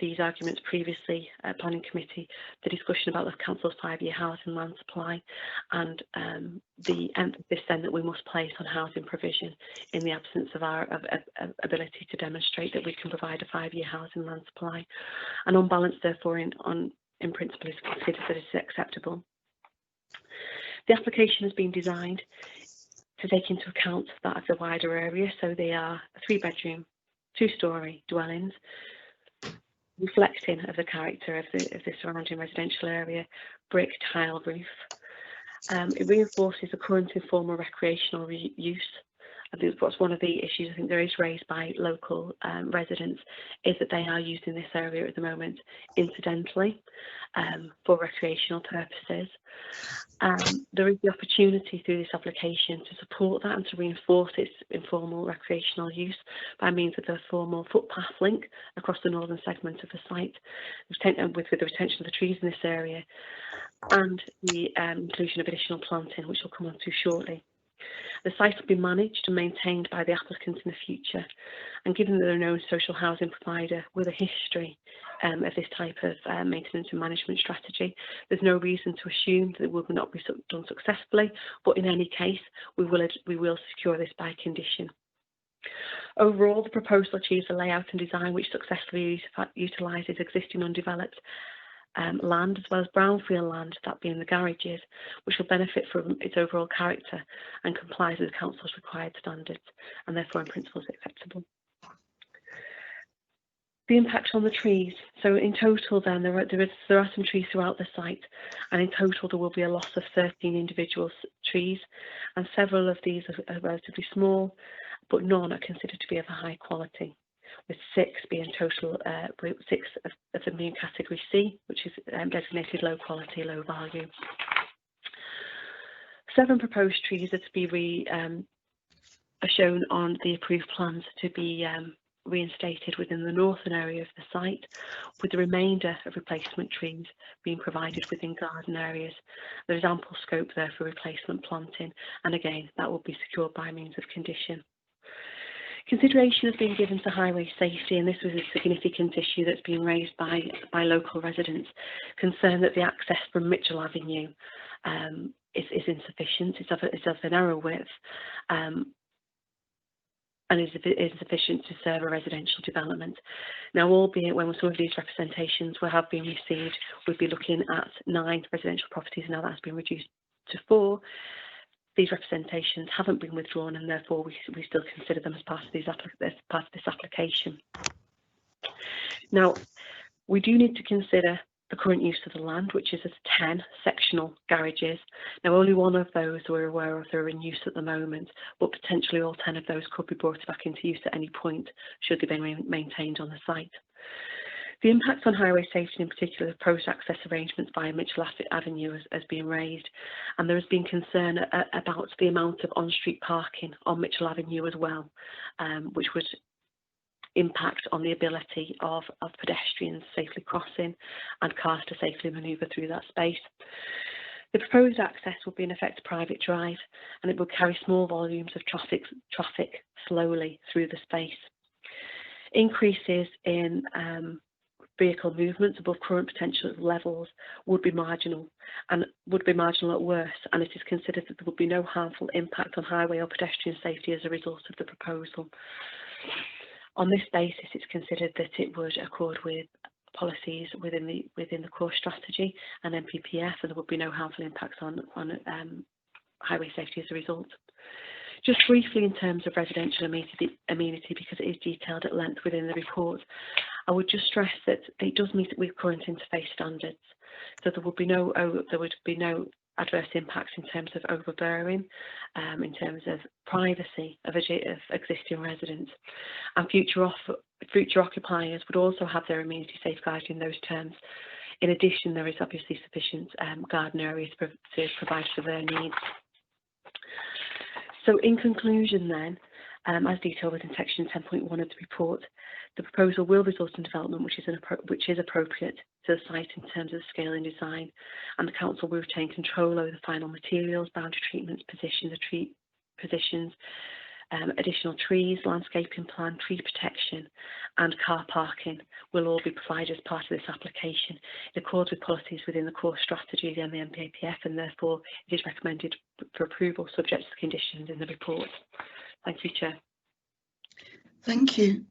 these arguments previously at planning committee, the discussion about the council's 5-year housing land supply, and the emphasis then that we must place on housing provision in the absence of our ability to demonstrate that we can provide a 5-year housing land supply. And on balance, therefore, in principle, is considered that it's acceptable. The application has been designed to take into account that of the wider area, so they are a 3-bedroom, 2-storey dwellings, reflecting of the character of the surrounding residential area, brick tile roof. It reinforces the current informal recreational use. I think what's one of the issues I think there is raised by local residents is that they are using this area at the moment incidentally for recreational purposes. There is the opportunity through this application to support that and to reinforce its informal recreational use by means of the formal footpath link across the northern segment of the site, with the retention of the trees in this area, and the inclusion of additional planting, which we'll come on to shortly. The site will be managed and maintained by the applicants in the future, and given that they're a known social housing provider with a history of this type of maintenance and management strategy, there's no reason to assume that it will not be done successfully, but in any case, we will secure this by condition. Overall, the proposal achieves a layout and design which successfully utilises existing undeveloped land as well as brownfield land, that being the garages, which will benefit from its overall character and complies with the council's required standards, and therefore in principle is acceptable. The impact on the trees. So in total then there are some trees throughout the site, and in total there will be a loss of 13 individual trees, and several of these are relatively small, but none are considered to be of a high quality, with 6 being total, 6 of them being category C, which is designated low quality, low value. 7 proposed trees are to be are shown on the approved plans to be reinstated within the northern area of the site, with the remainder of replacement trees being provided within garden areas. There is ample scope there for replacement planting, and again that will be secured by means of condition. Consideration has been given to highway safety, and this was a significant issue that's been raised by local residents, concerned that the access from Mitchell Avenue is insufficient. It's of a narrow width, and is sufficient to serve a residential development. Now, albeit when some of these representations have been received, we'd be looking at 9 residential properties. Now that's been reduced to 4. These representations haven't been withdrawn, and therefore we still consider them as part of this application. Now, we do need to consider the current use of the land, which is as 10 sectional garages. Now, only one of those we're aware of are in use at the moment, but potentially all 10 of those could be brought back into use at any point should they be maintained on the site. The impact on highway safety, in particular the proposed access arrangements via Mitchell Avenue has been raised, and there has been concern about the amount of on-street parking on Mitchell Avenue as well, which would impact on the ability of pedestrians safely crossing and cars to safely manoeuvre through that space. The proposed access will be in effect a private drive, and it will carry small volumes of traffic slowly through the space. Increases in vehicle movements above current potential levels would be marginal, and would be marginal at worst, and it is considered that there would be no harmful impact on highway or pedestrian safety as a result of the proposal. On this basis, it's considered that it would accord with policies within the core strategy and NPPF, and there would be no harmful impacts on highway safety as a result. Just briefly, in terms of residential amenity, because it is detailed at length within the report, I would just stress that it does meet with current interface standards, so there would be no adverse impacts in terms of overbearing, in terms of privacy of existing residents, and future occupiers would also have their amenity safeguarded in those terms. In addition, there is obviously sufficient garden areas to provide for their needs. So in conclusion then, as detailed within section 10.1 of the report, the proposal will result in development which is appropriate to the site in terms of scale and design, and the council will retain control over the final materials, boundary treatments, positions, additional trees, landscaping plan, tree protection and car parking will all be provided as part of this application in accordance with policies within the core strategy and the NPPF, and therefore it is recommended for approval subject to the conditions in the report. Thank you, Chair. Thank you.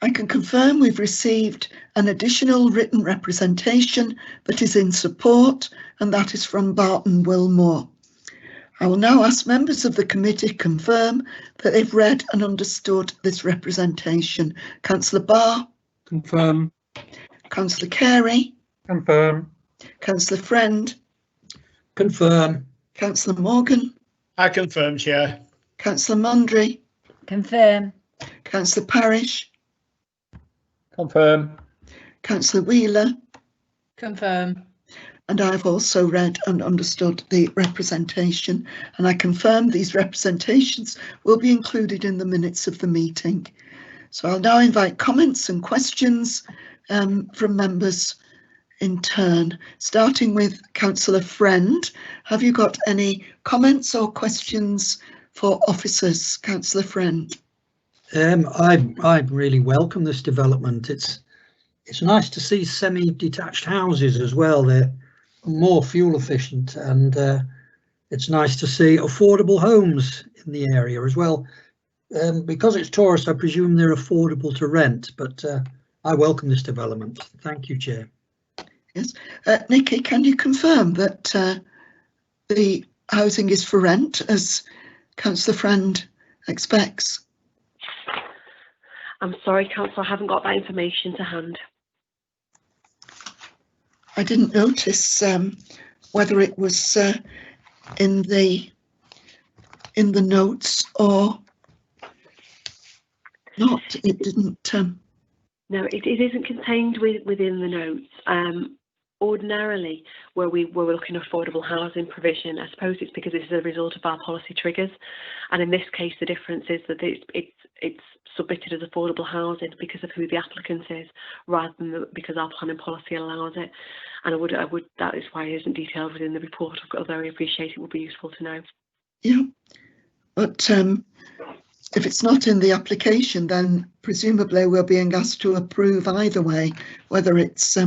I can confirm we've received an additional written representation that is in support, and that is from Barton Wilmore. I will now ask members of the committee to confirm that they've read and understood this representation. Councillor Barr? Confirm. Councillor Carey? Confirm. Councillor Friend? Confirm. Councillor Morgan? I confirm, Chair. Councillor Mundry? Confirm. Councillor Parish? Confirm. Councillor Wheeler? Confirm. And I've also read and understood the representation, and I confirm these representations will be included in the minutes of the meeting. So I'll now invite comments and questions from members in turn, starting with Councillor Friend. Have you got any comments or questions for officers? Councillor Friend. I really welcome this development. It's nice to see semi-detached houses as well. They're more fuel efficient, and it's nice to see affordable homes in the area as well. Because it's tourist, I presume they're affordable to rent, but I welcome this development. Thank you, Chair. Yes, Nikki, can you confirm that the housing is for rent, as Councillor Friend expects? I'm sorry, Councillor, I haven't got that information to hand. I didn't notice whether it was in the notes or not. It didn't. No, it isn't contained within the notes. Ordinarily, where we were looking at affordable housing provision, I suppose it's because this is a result of our policy triggers, and in this case, the difference is that it's submitted as affordable housing because of who the applicant is, rather than because our planning policy allows it. And I would that is why it isn't detailed within the report. Although I appreciate it would be useful to know. Yeah, but if it's not in the application, then presumably we're being asked to approve either way, whether it's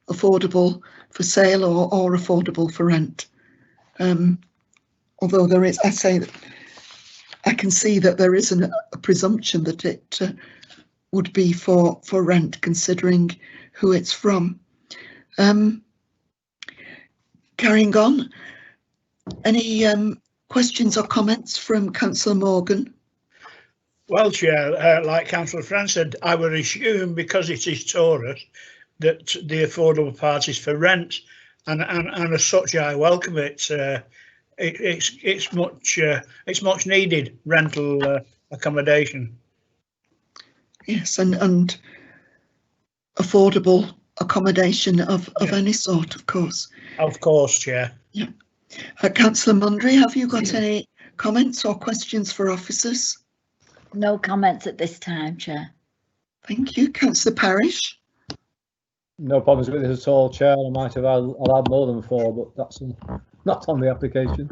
affordable for sale or affordable for rent. Although there is, I can see that there is a presumption that it would be for rent, considering who it's from. Carrying on, any questions or comments from Councillor Morgan? Well, Chair, like Councillor Fran said, I would assume because it is Taurus that the affordable part is for rent, and as such, I welcome it. It's much needed rental accommodation. Yes, and affordable accommodation of any sort, of course. Of course, Chair. Yeah. Councillor Mundry, have you got any comments or questions for officers? No comments at this time, Chair. Thank you. Councillor Parish? No problems with this at all, Chair. I might have allowed more than 4, but that's not on the application.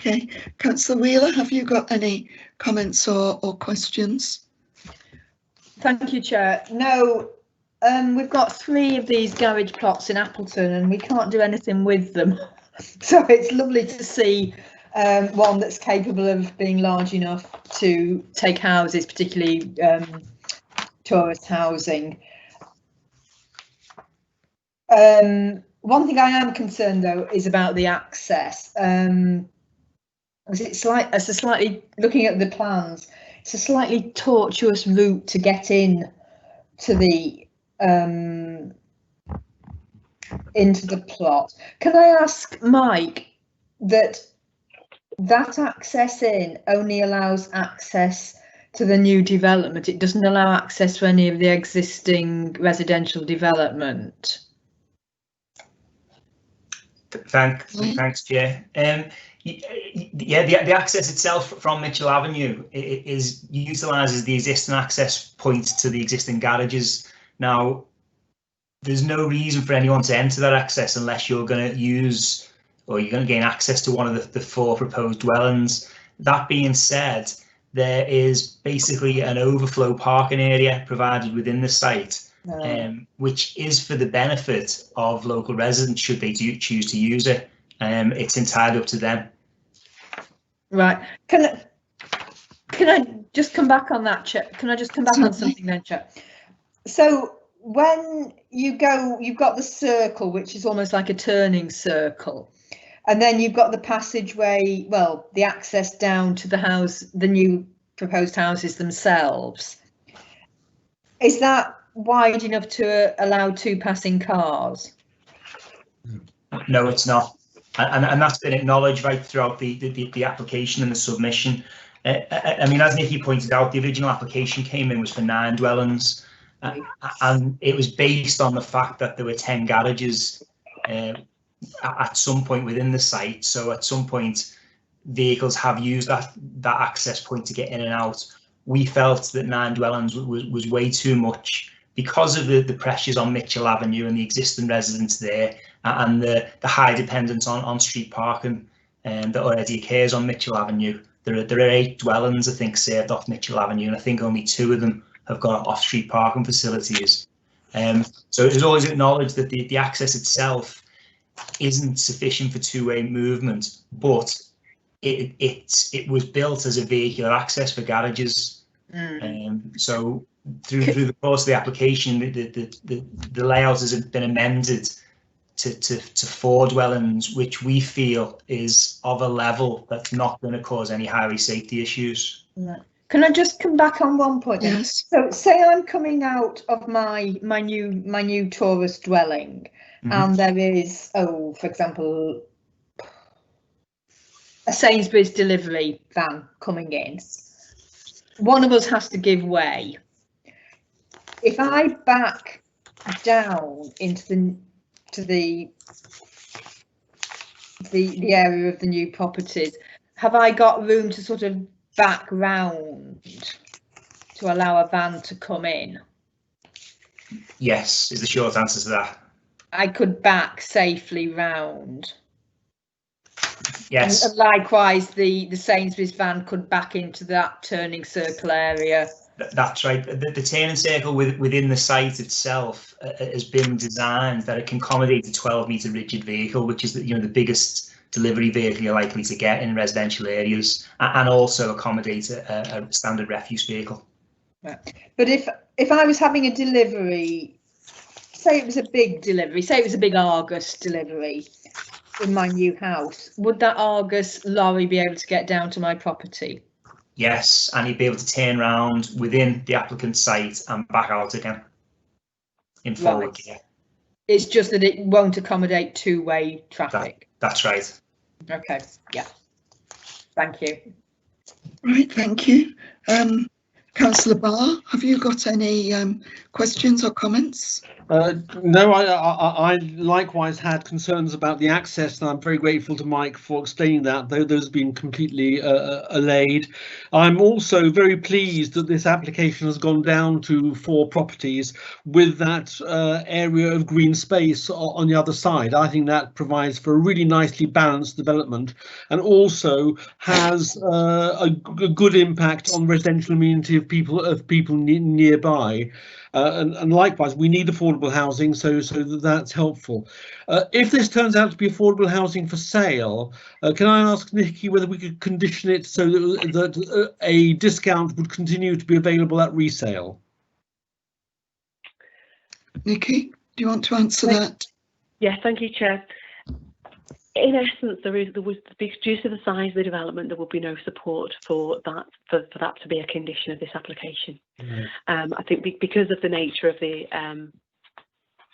Okay. Councillor Wheeler, have you got any comments or questions? Thank you, Chair. No, we've got 3 of these garage plots in Appleton and we can't do anything with them. So it's lovely to see one that's capable of being large enough to take houses, particularly tourist housing. One thing I am concerned though is about the access. It's a slightly, looking at the plans, it's a slightly tortuous route to get in to the into the plot. Can I ask Mike that access in only allows access to the new development? It doesn't allow access to any of the existing residential development? Thanks, Chair. Yeah, the access itself from Mitchell Avenue utilises the existing access point to the existing garages. Now, there's no reason for anyone to enter that access unless you're going to use, or you're going to gain access to one of the 4 proposed dwellings. That being said, there is basically an overflow parking area provided within the site, which is for the benefit of local residents should they choose to use it. It's entirely up to them. Right. Can I just come back on that, Chair? Can I just come back on something then, Chair? So when you go, you've got the circle, which is almost like a turning circle, and then you've got the passageway, well, the access down to the house, the new proposed houses themselves. Is that wide enough to allow 2 passing cars? No, it's not, and that's been acknowledged right throughout the application and the submission. I mean, as Nikki pointed out, the original application came in was for 9 dwellings, and it was based on the fact that there were 10 garages at some point within the site. So at some point, vehicles have used that access point to get in and out. We felt that 9 dwellings was way too much because of the pressures on Mitchell Avenue and the existing residents there, and the high dependence on street parking that already occurs on Mitchell Avenue. There are 8 dwellings, I think, served off Mitchell Avenue, and I think only 2 of them have got off-street parking facilities. So it is always acknowledged that the access itself isn't sufficient for 2-way movement, but it was built as a vehicular access for garages. So through the course of the application, the layout has been amended to 4 dwellings, which we feel is of a level that's not going to cause any highway safety issues. Can I just come back on one point? Yes. So say I'm coming out of my new tourist dwelling, and there is, for example, a Sainsbury's delivery van coming in. One of us has to give way. If I back down into the area of the new properties, have I got room to sort of back round to allow a van to come in? Yes, is the short answer to that. I could back safely round. Yes. And likewise, the Sainsbury's van could back into that turning circle area. That's right. The turning circle within the site itself has been designed that it can accommodate a 12-metre rigid vehicle, which is the biggest delivery vehicle you're likely to get in residential areas, and also accommodate a standard refuse vehicle. Right. But if I was having a delivery, say it was a big delivery, say it was a big Argus delivery in my new house, would that Argus lorry be able to get down to my property? Yes, and you'd be able to turn around within the applicant's site and back out again in forward gear. It's just that it won't accommodate two-way traffic. That's right. Okay, yeah. Thank you. Right, thank you. Councillor Barr, have you got any questions or comments? No, I likewise had concerns about the access, and I'm very grateful to Mike for explaining that, though those have been completely allayed. I'm also very pleased that this application has gone down to 4 properties with that area of green space on the other side. I think that provides for a really nicely balanced development, and also has a good impact on residential amenity of people nearby. And likewise, we need affordable housing, so that's helpful. If this turns out to be affordable housing for sale, can I ask Nikki whether we could condition it so that a discount would continue to be available at resale? Nikki, do you want to answer that? Yes, thank you, Chair. In essence, there was due to the size of the development, there will be no support for that to be a condition of this application. I think because of the nature of the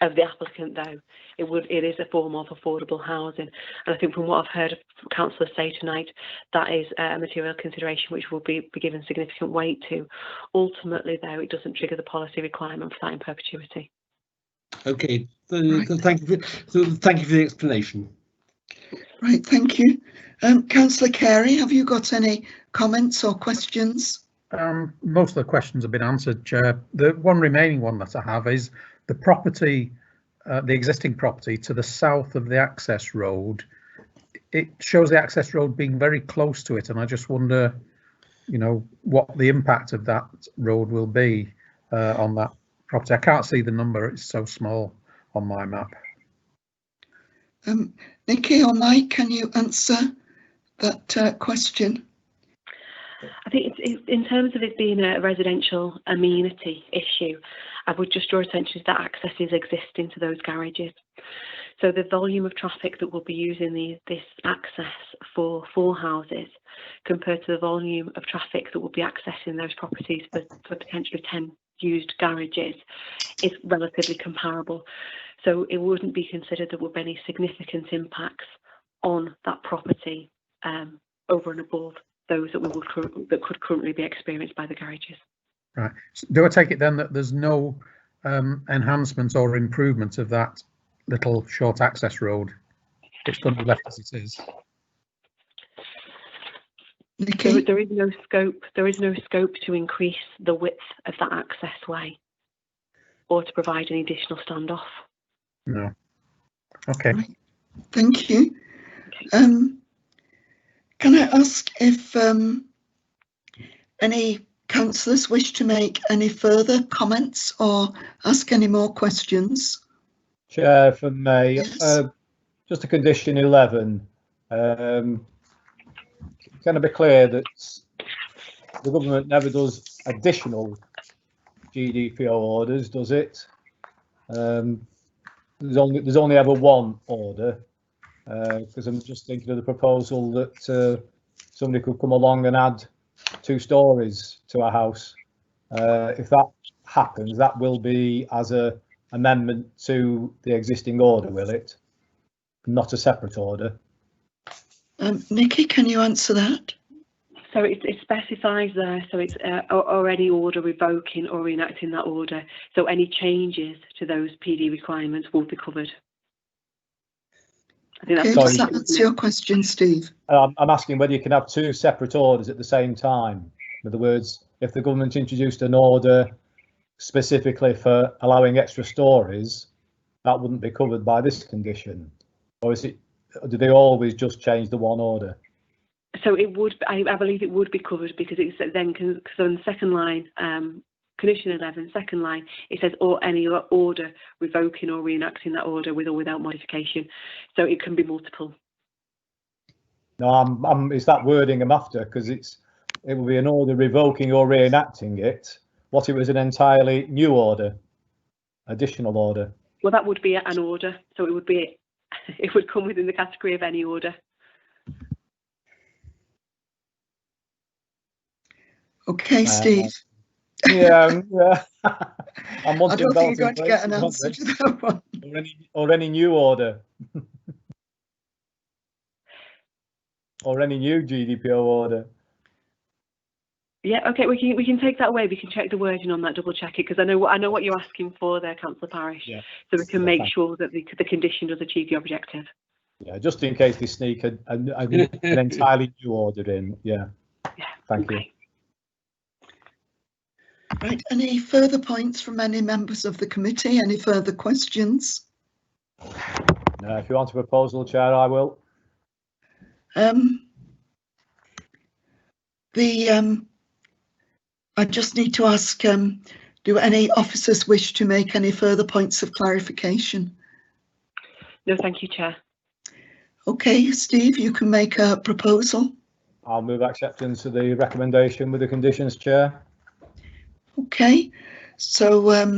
applicant, though, it is a form of affordable housing, and I think from what I've heard councillors say tonight, that is a material consideration which will be given significant weight to. Ultimately, though, it doesn't trigger the policy requirement for that in perpetuity. Okay, thank you for the explanation. Right, thank you. Councillor Carey, have you got any comments or questions? Most of the questions have been answered, Chair. The one remaining one that I have is the property, the existing property to the south of the access road. It shows the access road being very close to it, and I just wonder, what the impact of that road will be on that property. I can't see the number, it's so small on my map. Nikki or Mike, can you answer that question? I think it's in terms of it being a residential amenity issue, I would just draw attention to that access is existing to those garages. So the volume of traffic that will be using this access for 4 houses compared to the volume of traffic that will be accessing those properties for potentially 10 used garages is relatively comparable. So it wouldn't be considered there would be any significant impacts on that property over and above those that could currently be experienced by the garages. Right. So do I take it then that there's no enhancements or improvements of that little short access road? It's going to be left as it is. Nikki? There is no scope. There is no scope to increase the width of that access way, or to provide any additional standoff. No. Okay. Right. Thank you. Okay. Can I ask if any councillors wish to make any further comments or ask any more questions? Chair, from me, yes. Just a condition 11. Can I be clear that the government never does additional GDPR orders, does it? There's only ever one order, because I'm just thinking of the proposal that somebody could come along and add 2 stories to a house. If that happens, that will be as a amendment to the existing order, will it? Not a separate order. Nikki, can you answer that? So it specifies there, so it's or any order revoking or reenacting that order. So any changes to those PD requirements will be covered. I think Okay, does that answer your question, Steve? I'm asking whether you can have 2 separate orders at the same time. In other words, if the government introduced an order specifically for allowing extra stories, that wouldn't be covered by this condition, or is it? Do they always just change the one order? So it would, I believe it would be covered, because it's then, so in the second line, condition 11, second line, it says or any order revoking or reenacting that order with or without modification. So it can be multiple. No, it's that wording I'm after, because it will be an order revoking or reenacting it. What if it was an entirely new order, additional order? Well, that would be an order, so it would be, it would come within the category of any order. Okay, Steve. Yeah. I don't think you're going to get an answer to that one. Or any new order. Or any new GDPR order. Yeah, okay, we can take that away. We can check the wording on that, double check it, because I know what you're asking for there, Councillor Parish. Yeah. So we can make sure that the condition does achieve the objective. Yeah, just in case they sneak an entirely new order in. Yeah. Yeah. Thank you. Right, any further points from any members of the committee? Any further questions? No, if you want a proposal, Chair, I will. I just need to ask, do any officers wish to make any further points of clarification? No, thank you, Chair. Okay, Steve, you can make a proposal. I'll move acceptance of the recommendation with the conditions, Chair. Okay, so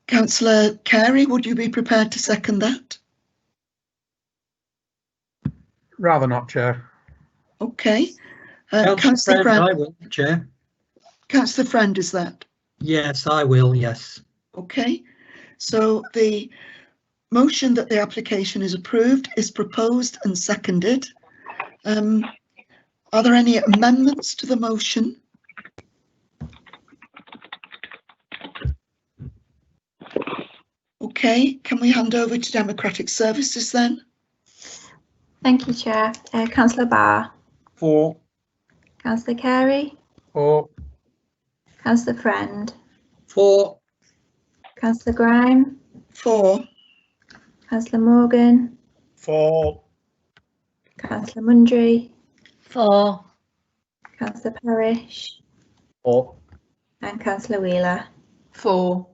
Councillor Carey, would you be prepared to second that? Rather not, Chair. Okay. Councillor Friend, I will, Chair. Councillor Friend, is that? Yes, I will, yes. Okay, so the motion that the application is approved is proposed and seconded. Are there any amendments to the motion? Okay, can we hand over to Democratic Services then? Thank you, Chair. Councillor Barr. For. Councillor Carey. For. Councillor Friend. For. Councillor Grime. For. Councillor Morgan. For. Councillor Mundry. For. Councillor Parish. For. And Councillor Wheeler. For.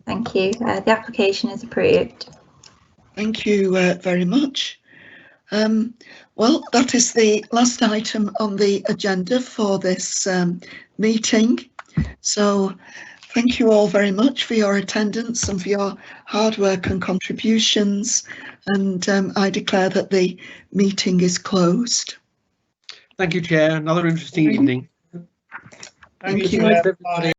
Thank you. The application is approved. Thank you very much. Well, that is the last item on the agenda for this meeting. So thank you all very much for your attendance and for your hard work and contributions. And I declare that the meeting is closed. Thank you, Chair. Another interesting evening. Thank you, everybody.